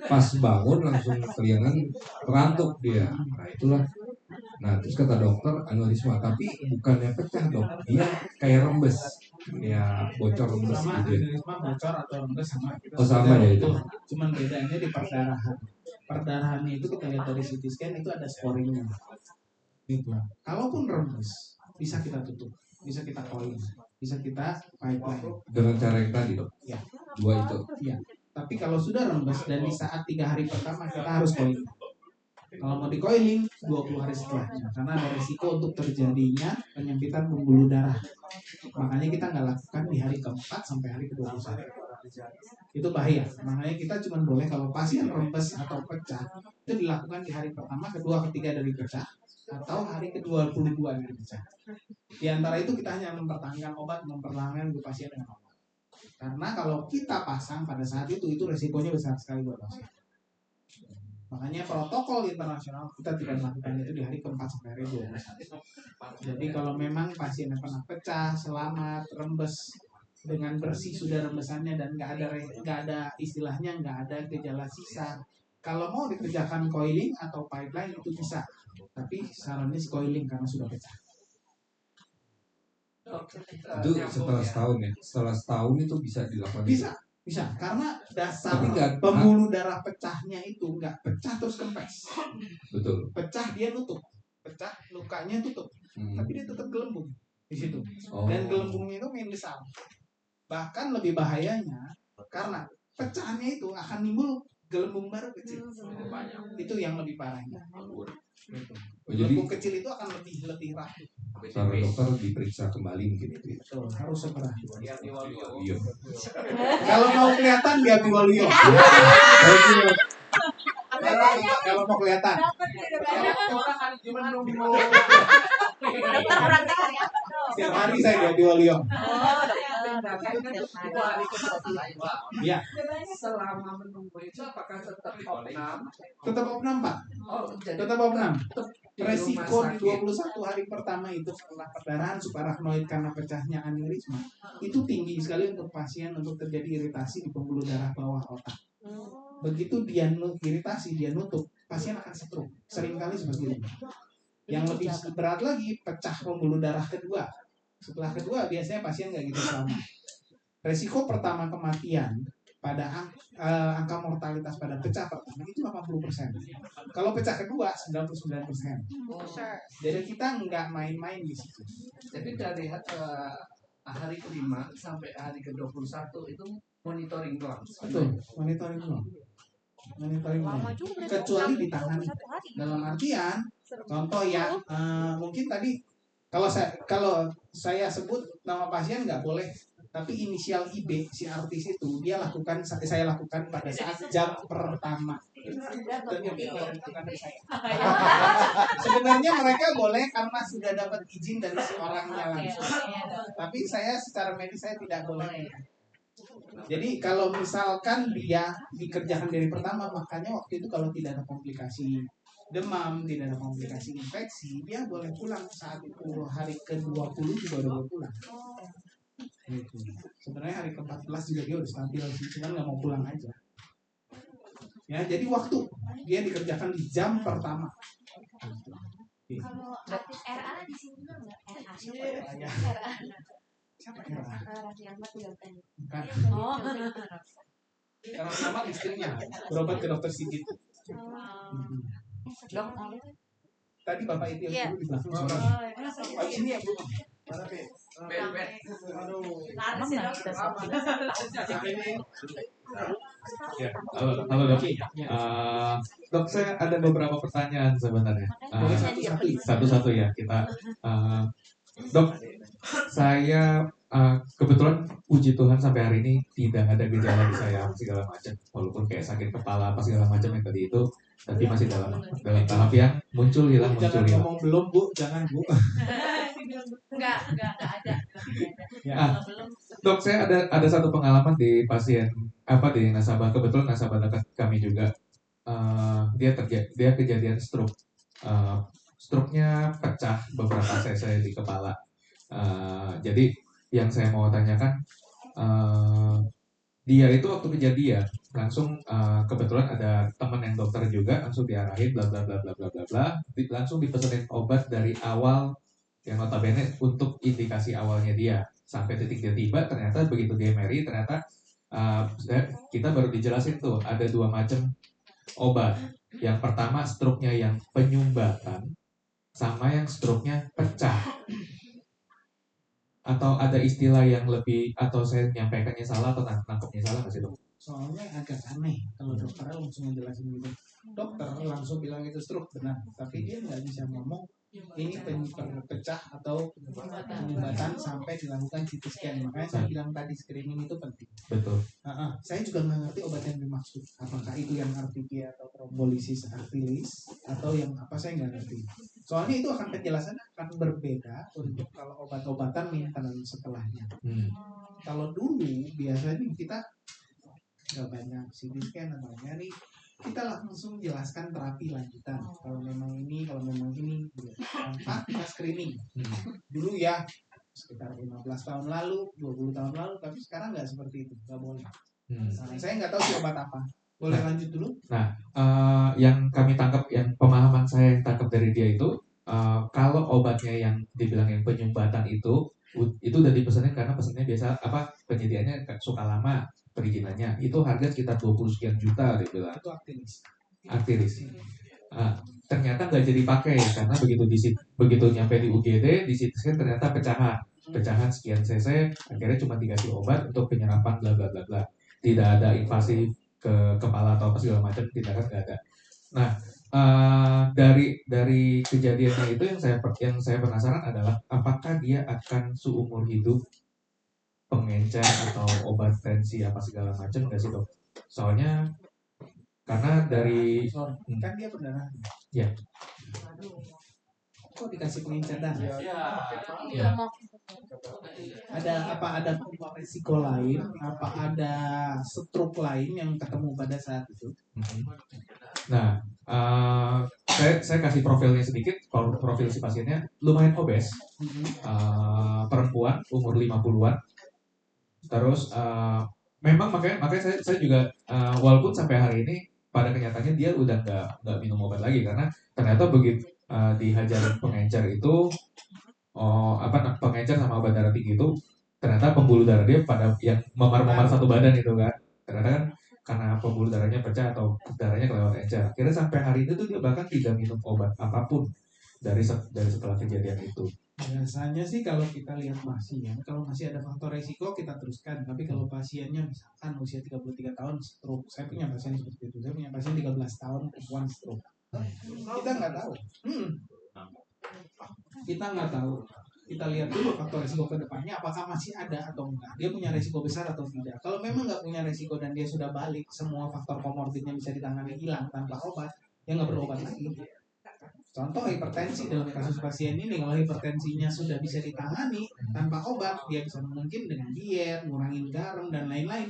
Pas bangun langsung kelihatan terantuk dia. Nah itulah. Nah terus kata dokter aneurisma, tapi bukannya pecah dok, dia kayak rembes, ya bocor rembes Sama gitu ya. aneurisma bocor atau rembes sama. Oh sama ya itu. Cuman bedanya di perdarahan. Perdarahannya itu kita lihat dari CT scan itu ada sporingnya. Gitu. Kalaupun rembes bisa kita tutup, bisa kita coil, bisa kita pipeline. Dengan cara yang tadi dok. Ya. Dua itu. Iya. Tapi kalau sudah rembes dan di saat 3 hari pertama kita harus coiling. Kalau mau di coiling 20 hari setelahnya, karena ada risiko untuk terjadinya penyempitan pembuluh darah. Makanya kita nggak lakukan di hari keempat sampai hari ke-21. Itu bahaya. Makanya kita cuma boleh kalau pasien rembes atau pecah itu dilakukan di hari pertama, kedua, ketiga dari pecah atau hari ke-22 dari pecah. Di antara itu kita hanya mempertahankan obat, mempertahankan pasien dengan obat. Karena kalau kita pasang pada saat itu resikonya besar sekali buat pasien. Makanya protokol internasional kita tidak melakukan itu di hari keempat sampai hari 21. Jadi kalau memang pasiennya pernah pecah, selamat, rembes dengan bersih sudah rembesannya dan nggak ada istilahnya nggak ada gejala sisa. Kalau mau dikerjakan coiling atau pipeline itu bisa, tapi sarannya coiling karena sudah pecah. Itu setelah setahun ya. Setelah setahun itu bisa dilakukan. Bisa, karena dasar pembuluh darah pecahnya itu nggak pecah terus kempes. Betul. Pecah dia nutup, pecah lukanya tutup, tapi dia tetap gelembung di situ. Dan gelembungnya itu makin besar. Bahkan lebih bahayanya karena pecahnya itu akan nimbul gelembung baru kecil. Itu yang lebih parahnya. Gelembung kecil itu akan lebih rapuh. Para dokter diperiksa kembali mungkin itu. Betul, harus segera. Iya. Kalau mau kelihatan di Abdi Waluyo. Kalau mau kelihatan. Dokter praktek hari apa? Setiap hari saya di Abdi Waluyo. Ya. Selama menunggu itu apakah tetap opnam? Tetap opnam Pak. Tetap opnam. Resiko di 21 hari pertama itu setelah perdarahan subarachnoid karena pecahnya aneurisma itu tinggi sekali untuk pasien untuk terjadi iritasi di pembuluh darah bawah otak. Begitu dia iritasi, dia nutup, pasien akan stroke. Seringkali seperti itu. Yang lebih berat lagi pecah pembuluh darah kedua. Setelah kedua biasanya pasien nggak gitu selamat. Resiko pertama kematian pada angka mortalitas pada pecah pertama itu 80%. Kalau pecah kedua 99%. Jadi kita nggak main-main di situ. Jadi dari hari kelima sampai hari ke-21 itu monitoring doang. Betul, monitoring doang. Kecuali ditangani. Dalam artian, contoh ya, mungkin tadi kalau saya sebut nama pasien nggak boleh Tapi inisial IB si artis itu saya lakukan pada saat jam pertama. Sebenarnya mereka boleh karena sudah dapat izin dari si orangnya langsung. Tapi saya secara medis saya tidak boleh. Jadi kalau misalkan dia dikerjakan dari pertama, makanya waktu itu kalau tidak ada komplikasi demam, tidak ada komplikasi infeksi, dia boleh pulang saat itu hari ke-20 juga udah boleh pulang. Gitu. Sebenarnya hari ke-14 juga dia udah stabil sih, cuman nggak mau pulang aja. Ya, jadi waktu dia dikerjakan di jam pertama. Kalau artis RA di sini juga nggak? RA siapa? Ya. RA. Siapa RA? Raffi Ahmad juga kan. Bukan. Oh. Karena sama istrinya berobat ke dokter Sigit. Dok, Tadi bapak itu yang dulu di belakang. Oh, sini ya Bu. Ya, halo dok. Dok, saya ada beberapa pertanyaan sebenarnya. Satu-satu ya kita. Dok, saya kebetulan puji Tuhan sampai hari ini tidak ada gejala di saya segala macam, walaupun kayak sakit kepala apa segala macam yang tadi itu, tapi masih dalam tahap yang muncul hilang. Jangan ngomong belum Bu, jangan Bu. Enggak ada. Ya. Dok, saya ada satu pengalaman di pasien di nasabah, kebetulan nasabah dekat kami juga. Dia kejadian stroke. Stroke-nya pecah beberapa cc di kepala. Jadi yang saya mau tanyakan, dia itu waktu kejadian langsung kebetulan ada teman yang dokter juga, langsung diarahin bla bla bla bla bla bla bla, langsung dipesenin obat dari awal yang notabene untuk indikasi awalnya dia sampai titik dia tiba. Ternyata begitu dia meri, ternyata kita baru dijelasin tuh ada dua macam obat. Yang pertama stroke-nya yang penyumbatan sama yang stroke-nya pecah. Atau ada istilah yang lebih, atau saya menyampaikannya salah atau nangkepnya salah nggak sih dok? Soalnya agak aneh kalau dokter langsung ngejelasin gitu. Dokter langsung bilang itu stroke benar, tapi dia nggak bisa ngomong ini pecah atau penyumbatan sampai dilakukan CT scan. Makanya saya bilang tadi screening itu penting. Betul. Saya juga nggak ngerti obat yang dimaksud. Apakah itu yang RTP atau trombolisis arteritis atau yang apa, saya nggak ngerti. Soalnya itu akan penjelasannya akan berbeda untuk kalau obat-obatan maintenance setelahnya. Kalau dulu biasanya kita nggak banyak CT scan atau nyari, kita langsung jelaskan terapi lanjutan. Kalau memang ini tanpa kita screening. Dulu ya sekitar 15 tahun lalu, 20 tahun lalu, tapi sekarang nggak seperti itu, nggak boleh. Saya nggak tahu sih obat apa. Boleh lanjut dulu? Nah, yang kami tangkap, yang pemahaman saya yang tangkap dari dia itu, kalau obatnya yang dibilang yang penyumbatan itu udah dipesanin karena pesannya biasa penyediaannya suka lama perizinannya, itu harga sekitar 20 sekian juta dia bilang. Itu arteris. Ternyata nggak jadi pakai karena begitu nyampe di UGD di CT scan ternyata pecahan sekian cc, akhirnya cuma dikasih obat untuk penyerapan bla bla bla bla, tidak ada invasi ke kepala atau apa segala macam, tindakan nggak ada. Nah, dari kejadiannya itu yang saya penasaran adalah apakah dia akan seumur hidup pengencer atau obat tensi apa segala macam nggak sih dok? Soalnya karena dari kan dia pendarahan. Ya. Kok dikasih pengencer darah? Ya. Ada resiko lain? Apa ada stroke lain yang ketemu pada saat itu? Nah, saya kasih profilnya sedikit. Profil si pasiennya lumayan obes, perempuan umur 50-an. Terus memang makanya saya juga walaupun sampai hari ini pada kenyataannya dia udah nggak minum obat lagi karena ternyata begitu dihajar pengencer itu pengencer sama obat darah tinggi itu ternyata pembuluh darah dia pada yang memar-memar satu badan itu kan, ternyata kan karena pembuluh darahnya pecah atau darahnya kelewat encer. Akhirnya sampai hari itu tuh dia bahkan tidak minum obat apapun dari setelah kejadian itu. Biasanya sih kalau kita lihat pasien, kalau masih ada faktor resiko kita teruskan. Tapi kalau pasiennya misalkan usia 33 tahun stroke, saya punya pasien seperti itu. Saya punya pasien 13 tahun perempuan stroke. Kita nggak tahu. Kita nggak tahu. kita lihat dulu faktor resiko ke depannya apakah masih ada atau enggak. Dia punya resiko besar atau tidak. Kalau memang nggak punya resiko dan dia sudah balik, semua faktor komorbidnya bisa ditangani hilang tanpa obat, ya nggak perlu obat lagi. Contoh hipertensi dalam kasus pasien ini, kalau hipertensinya sudah bisa ditangani tanpa obat, dia bisa mungkin dengan diet, ngurangin garam dan lain-lain,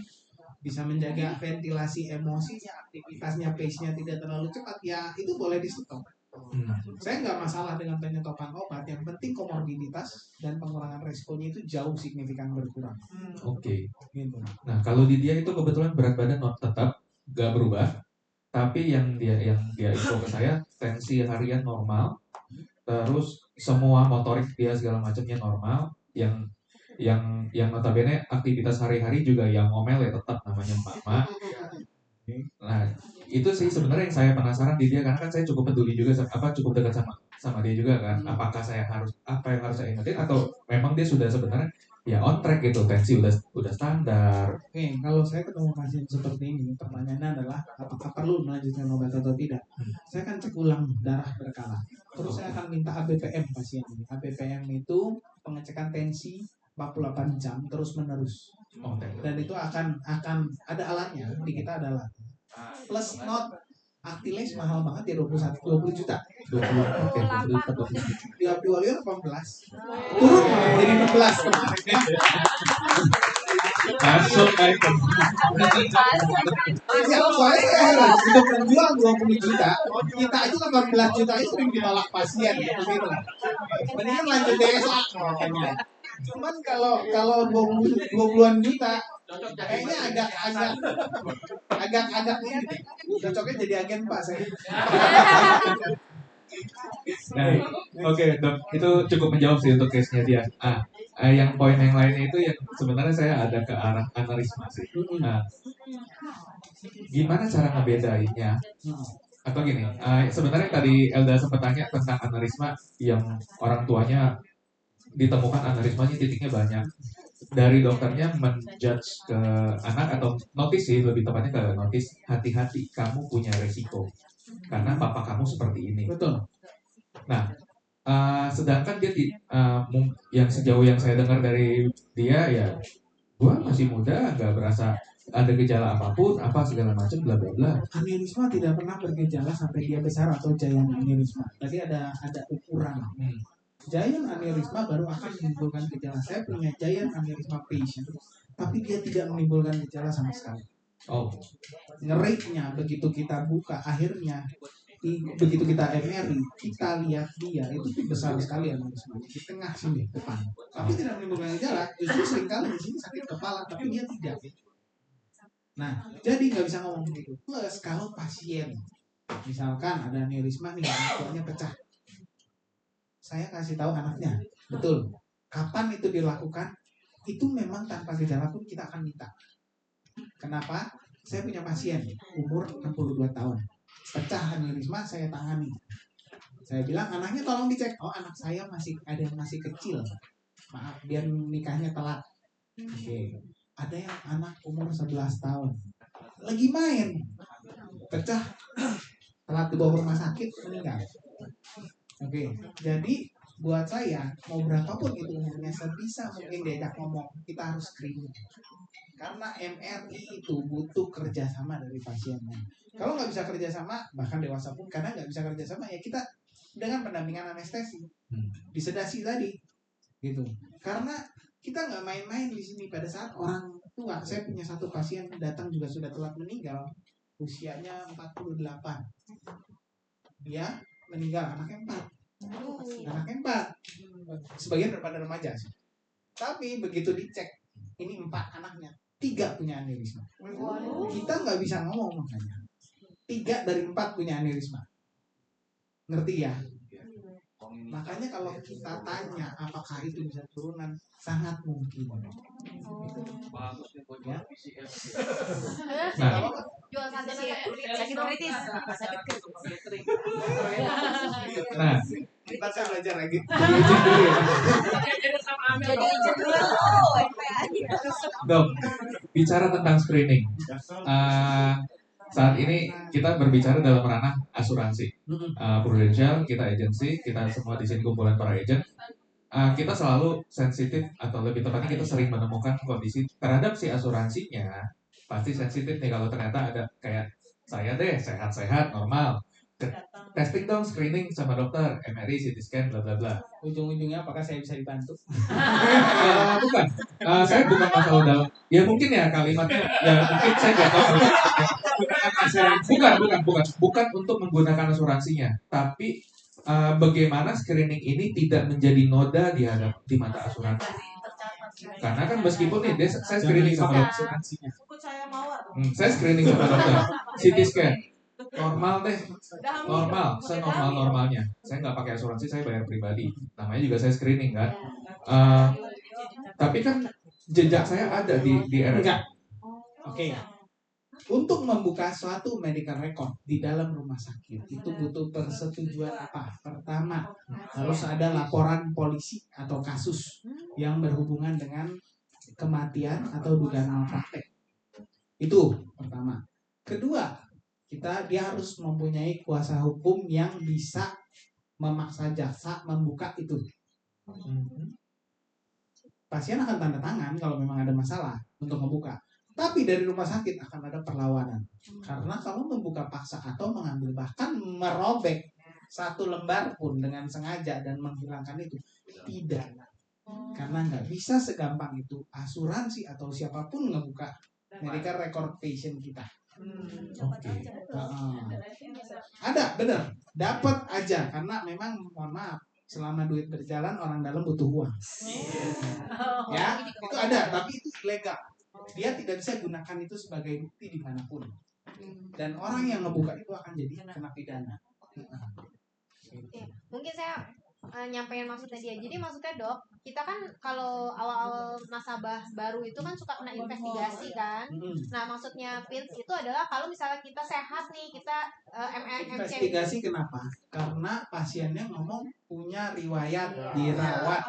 bisa menjaga ventilasi emosinya, aktivitasnya, pace-nya tidak terlalu cepat, ya itu boleh di stop. Saya nggak masalah dengan penyetopan obat, yang penting komorbiditas dan pengurangan resikonya itu jauh signifikan berkurang. Oke. Gitu. Nah, kalau di dia itu kebetulan berat badan tetap gak berubah, tapi yang dia info ke saya tensi harian normal, terus semua motorik dia segala macamnya normal, yang notabene aktivitas hari-hari juga yang ngomel ya tetap namanya mama. Nah, itu sih sebenarnya yang saya penasaran di dia, karena kan saya cukup peduli juga cukup dekat sama dia juga kan. Apakah saya apa yang harus saya ingetin, atau memang dia sudah sebenarnya ya on track gitu, tensi udah standar. Oke, kalau saya ketemu pasien seperti ini, pertanyaannya adalah apakah perlu melanjutkan obat atau tidak. Saya akan cek ulang darah berkala. Terus saya akan minta ABPM pasien ini. ABPM itu pengecekan tensi 48 jam terus menerus. Dan itu akan ada alatnya, di kita ada alat. Plus not Actiles mahal banget ya, 20 juta. 20. Di Abdiwaluyo 18. Turun jadi 16 kemarin ya. Masuk baik. Ya soalnya heran, untuk menjual 20 juta, kita aja 18 juta itu sering ditolak pasien gitu. Mendingan lanjut DSA makanya. Cuman kalau 20-an juta kayaknya agak ini cocoknya jadi agen Pak saya. Nah, oke dok, itu cukup menjawab sih untuk case-nya dia. Yang poin yang lainnya itu yang sebenarnya saya ada ke arah aneurisma sih. Nah, gimana cara ngebedainnya? Atau gini, sebenarnya tadi Elda sempat tanya tentang aneurisma yang orang tuanya ditemukan aneurismanya titiknya banyak. Dari dokternya menjudge ke anak atau notice sih, lebih tepatnya ke notice, hati-hati kamu punya resiko karena papa kamu seperti ini. Betul. Nah, sedangkan dia yang sejauh yang saya dengar dari dia ya, gua masih muda, nggak berasa ada gejala apapun, apa segala macam, bla bla bla. Aneurisma tidak pernah bergejala sampai dia besar atau giant aneurisma. Tadi ada ukuran. Giant aneurisma baru akan menimbulkan gejala. Saya punya giant aneurisma patient, tapi dia tidak menimbulkan gejala sama sekali. Ngerinya begitu kita buka, akhirnya begitu kita MRI, kita lihat dia itu besar sekali aneurisma di tengah sini depan, tapi tidak menimbulkan gejala. Justru seringkali di sini sakit kepala, tapi dia tidak. Nah, jadi nggak bisa ngomong begitu. Plus kalau pasien, misalkan ada aneurisma nih, tuanya pecah, saya kasih tahu anaknya, betul. Kapan itu dilakukan? Itu memang tanpa gejala pun kita akan minta. Kenapa? Saya punya pasien umur 62 tahun. Pecah aneurisma, saya tangani. Saya bilang anaknya tolong dicek. Oh, anak saya ada yang masih kecil. Maaf, biar nikahnya telat. Oke. Ada yang anak umur 11 tahun. Lagi main. Pecah. Telat dibawa ke rumah sakit, meninggal. Oke, jadi buat saya mau berapapun itu umurnya, sebisa mungkin diajak ngomong, kita harus screening. Karena MRI itu butuh kerjasama dari pasiennya. Kalau nggak bisa kerjasama, bahkan dewasa pun kadang nggak bisa kerjasama, ya kita dengan pendampingan anestesi, disedasi tadi, gitu. Karena kita nggak main-main di sini. Pada saat orang tua, saya punya satu pasien datang juga sudah telat meninggal, usianya 48. Dia meninggal, anaknya 4. Sebagian daripada remaja sih. Tapi begitu dicek, ini 4 anaknya, 3 punya aneurisma. Kita nggak bisa ngomong makanya. 3 dari 4 punya aneurisma. Ngerti ya? Makanya kalau kita tanya apakah itu bisa turunan, sangat mungkin. Bagus nih buat jual PCM. Jual sakit kritis. Nah, kita kan belajar lagi. Jadi izin dulu. Dok, bicara tentang screening. Saat ini kita berbicara dalam ranah asuransi, Prudential, kita agensi, kita semua di sini kumpulan para agent. kita selalu sensitif atau lebih tepatnya kita sering menemukan kondisi terhadap si asuransinya pasti sensitif nih kalau ternyata ada kayak saya deh sehat-sehat normal testing dong screening sama dokter MRI CT scan bla bla bla. Ujung-ujungnya apakah saya bisa dibantu? Bukan, saya bukan masalah dalam ya mungkin ya kalimatnya ya mungkin saya nggak tahu bukan untuk menggunakan asuransinya tapi bagaimana screening ini tidak menjadi noda di mata asuransi. Karena kan meskipun nih saya screening sama dokter, saya screening sama dokter, CT scan normal deh, normal, senormal normalnya. Saya nggak pakai asuransi, saya bayar pribadi. Namanya juga saya screening kan. Tapi kan jejak saya ada di Enggak. Oke. Untuk membuka suatu medical record di dalam rumah sakit itu butuh persetujuan apa? Pertama, harus ada laporan polisi atau kasus yang berhubungan dengan kematian atau dugaan malpraktek. Itu pertama. Kedua, dia harus mempunyai kuasa hukum yang bisa memaksa jaksa membuka itu. Pasien akan tanda tangan kalau memang ada masalah untuk membuka. Tapi dari rumah sakit akan ada perlawanan. Karena kalau membuka paksa atau mengambil bahkan merobek satu lembar pun dengan sengaja dan menghilangkan itu tidak. Karena nggak bisa segampang itu asuransi atau siapapun ngebuka medical record patient kita. Ada benar dapat aja karena memang mohon maaf selama duit berjalan orang dalam butuh uang. Ya itu ada tapi itu ilegal. Dia tidak bisa gunakan itu sebagai bukti dimanapun. Dan orang yang ngebuka itu akan jadi kena pidana. Mungkin saya nyampein maksudnya dia. Jadi maksudnya dok, kita kan kalau awal-awal nasabah baru itu kan suka kena investigasi kan. Nah maksudnya Pins itu adalah kalau misalnya kita sehat nih, kita investigasi kenapa? Karena pasiennya ngomong punya riwayat dirawat.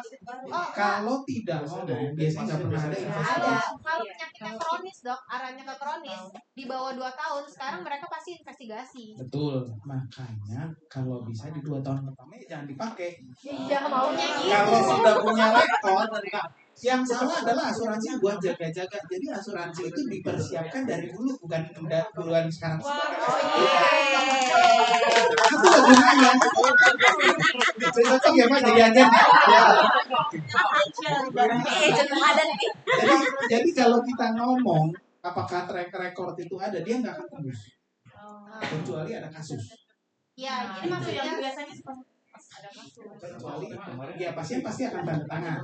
Kalau tidak ngomong, biasanya nggak pernah ada investigasi. Ada. Kalau penyakitnya kronis dok, arahnya ke kronis, di bawah 2 tahun, sekarang mereka pasti investigasi. Betul, makanya kalau bisa di 2 tahun pertama jangan dipakai. Iya maunya gitu. Kalau sudah punya rekor, yang salah adalah asuransi buat jaga-jaga. Jadi asuransi itu dipersiapkan dari dulu, bukan buruan sekarang. Itu gunanya. Cocok ya Pak jadi agen. Jadi kalau kita ngomong apakah track record itu ada, dia nggak akan tembus. Kecuali ada kasus. Ya, jadi maksudnya biasanya Kecuali ya pasien pasti akan tanda tangan.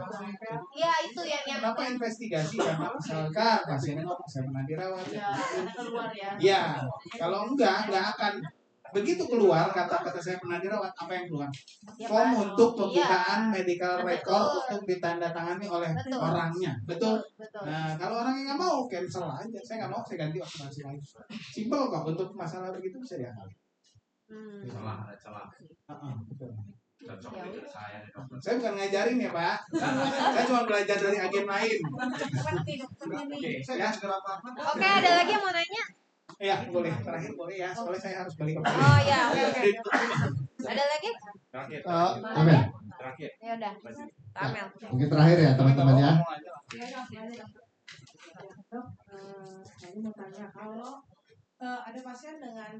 Iya itu yang Kenapa investigasi? Karena misalkan pasiennya ngomong saya pernah dirawat. keluar ya. Ya, kalau nggak akan. Begitu keluar kata-kata saya pernah dirawat, apa yang keluar? Form untuk pembukaan medical record untuk ditandatangani oleh orangnya. Betul? Nah, kalau orangnya nggak mau, cancel aja. Saya nggak mau, saya ganti asuransi lain. Simpel kok, untuk masalah begitu bisa diakali. Celah. Betul. Cocok itu saya nih dokter. Saya bukan ngajarin ya Pak. Saya cuma belajar dari agen lain. Ya, Oke, ada lagi yang mau nanya? Ya, boleh. Terakhir boleh ya. Soalnya saya harus balik ke Pak. Oh ya, oke. Ada lagi? Terakhir. Terakhir. Ya udah. Amel. Mungkin terakhir ya teman-teman ya. Saya mau tanya kalau ada pasien dengan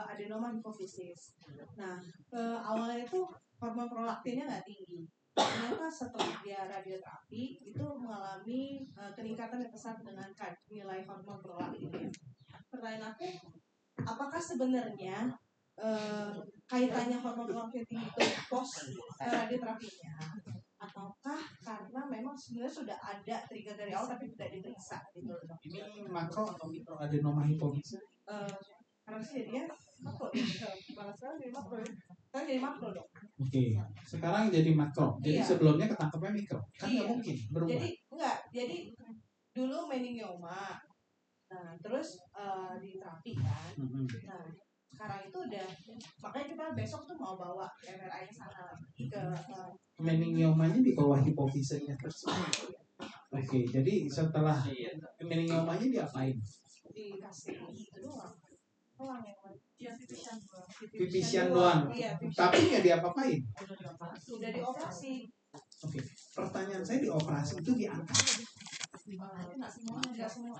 adenoma hipofisis. Nah, awalnya itu hormon prolaktinnya nggak tinggi. Ternyata setelah dia radioterapi itu mengalami peningkatan yang pesat dengan nilai hormon prolaktinnya. Pertanyaan aku, apakah sebenarnya kaitannya hormon prolaktin tinggi itu pos radioterapinya, ataukah karena memang sebenarnya sudah ada trigger dari awal tapi tidak diperiksa gitu? Ini makro atau mikro adenoma hipofisis? Karena sih jadinya makro, malah sekarang jadi makro ya. Sekarang jadi makro dong. Oke, sekarang jadi makro. Jadi sebelumnya ketangkepnya mikro. Kan nggak mungkin berubah. Jadi dulu meningioma. Nah, terus diterapi kan. Nah, sekarang itu udah, makanya kita besok tuh mau bawa MRI ke sana ke meningiomanya di bawah hipofisisnya tersebut. Oke, jadi setelah meningiomanya diapain? Dikasih itu doang. Pipisian doang. Tapi nggak diapa-apain. Sudah dioperasi. Oke, pertanyaan saya di operasi itu diangkat.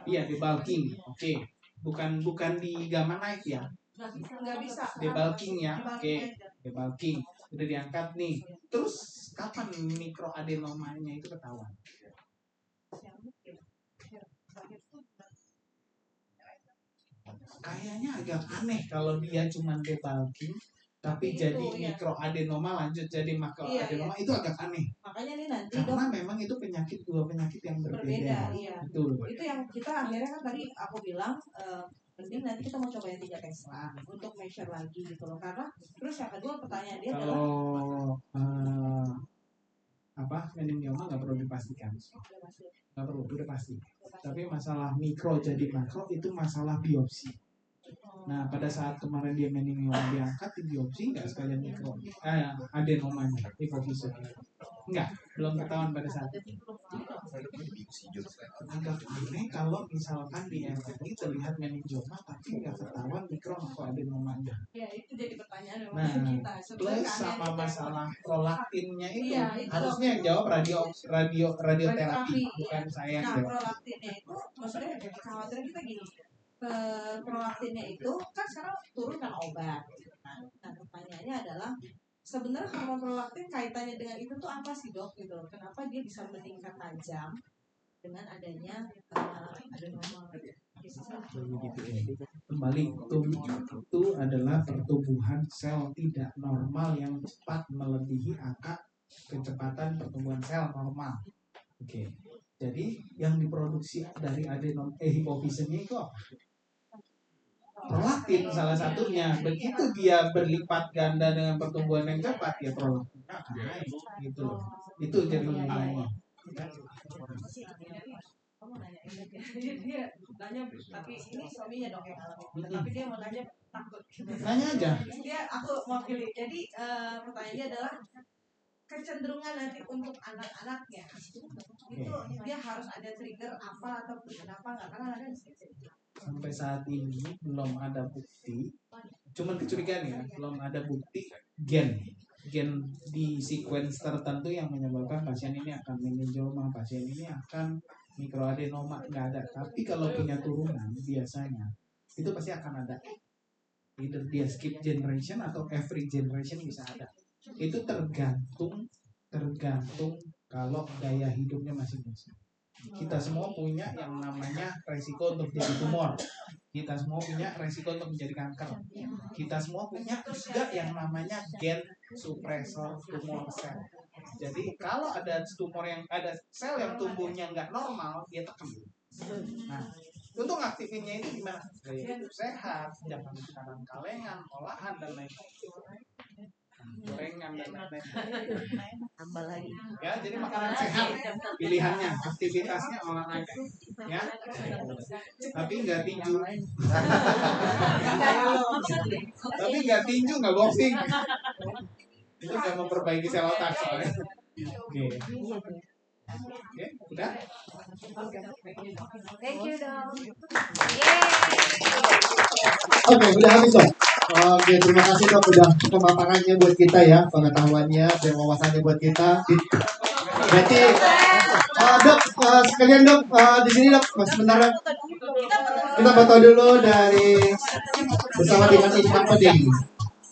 Iya, di bulking. Oke, bukan di gamma knife ya. Nggak bisa. Di bulking ya. Oke, di bulking. Udah diangkat nih. Terus kapan mikroadenomanya itu ketahuan? Kayaknya agak aneh kalau dia cuma debulking tapi Itu, jadi ya. mikroadenoma lanjut jadi makroadenoma, Iya. itu agak aneh. Makanya nih nanti Karena memang itu dua penyakit yang berbeda. iya. Betul. Itu yang kita akhirnya kan tadi aku bilang penting nanti kita mau coba yang 3 Tesla untuk measure lagi gitu loh. Karena terus yang kedua pertanyaan dia adalah Kalau meningioma nggak perlu dipastikan, nggak perlu, udah pasti. Tapi masalah mikro jadi makro itu masalah biopsi. Nah, pada saat kemarin dia meningioma diangkat di biopsi nggak sekalian mikro adenomanya hipofise. Enggak, belum ketahuan pada saat itu. Agak aneh kalau misalkan di MRI terlihat meningioma tapi nggak ketahuan mikro makroadenomanya. ya itu jadi pertanyaan Nah, kita. plus sama masalah prolaktinnya itu, Iya, itu harusnya yang jawab radioterapi, bukan saya yang Nah, jawab. prolaktinnya itu maksudnya khawatirnya kita gini. Prolaktinnya itu kan sekarang turun kan obat. Nah, pertanyaannya adalah sebenarnya hormon prolaktin kaitannya dengan itu tuh apa sih dok gitu loh? Kenapa dia bisa meningkat tajam dengan adanya adenoma? Kembali itu adalah pertumbuhan sel tidak normal yang cepat melebihi angka kecepatan pertumbuhan sel normal. Oke. Jadi yang diproduksi dari hipofisenya itu apa? Prolaktin salah satunya. Begitu dia berlipat ganda dengan pertumbuhan yang cepat, ya prolaktin akan naik gitu loh. Itu jadi hubungannya. Kamu nanya dia nanya tapi ini suaminya dong yang ngalamin. Tapi dia mau nanya takut. Nanya aja. Aku mau pilih. Jadi pertanyaannya adalah kecenderungan nanti untuk anak-anaknya itu dia harus ada trigger apa atau kenapa nggak, karena ada sampai saat ini belum ada bukti, cuman kecurigaan ya, belum ada bukti gen di sequence tertentu yang menyebabkan pasien ini akan meningioma, pasien ini akan mikroadenoma, nggak ada. Tapi kalau punya turunan biasanya itu pasti akan ada, either dia skip generation atau every generation bisa ada. Itu tergantung kalau gaya hidupnya masing-masing. Kita semua punya yang namanya resiko untuk jadi tumor. Kita semua punya resiko untuk menjadi kanker. Kita semua punya juga yang namanya gen suppressor tumor sel. Jadi kalau ada sel yang tumbuhnya nggak normal, dia tekan. Nah, untuk ngaktifinnya itu gimana? Gaya hidup sehat, jangan makanan kalengan, olahan dan lain-lain. Gorengan dan lain-lain. Tambah lagi. Ya, jadi makanan sehat pilihannya, aktivitasnya olahraga. Ya. Tapi nggak tinju. Tapi nggak tinju, nggak boxing. Itu nggak memperbaiki sel otak soalnya. Oke. Oke, udah? Thank you dong. Oke, udah habis dok. Oke, terima kasih dok udah pemaparannya buat kita ya, pengetahuannya dan wawasannya buat kita. Berarti dok sekalian dok di sini dok, sebentar dok. Kita foto dulu dari bersama dengan Isma Oding.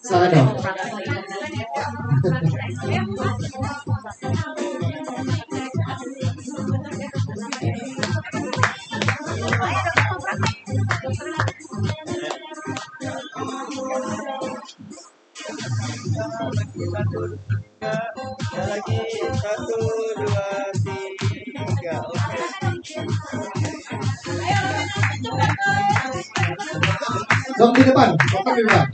Silakan dok. Lagi 1, 2, 3. Dok di depan, di depan.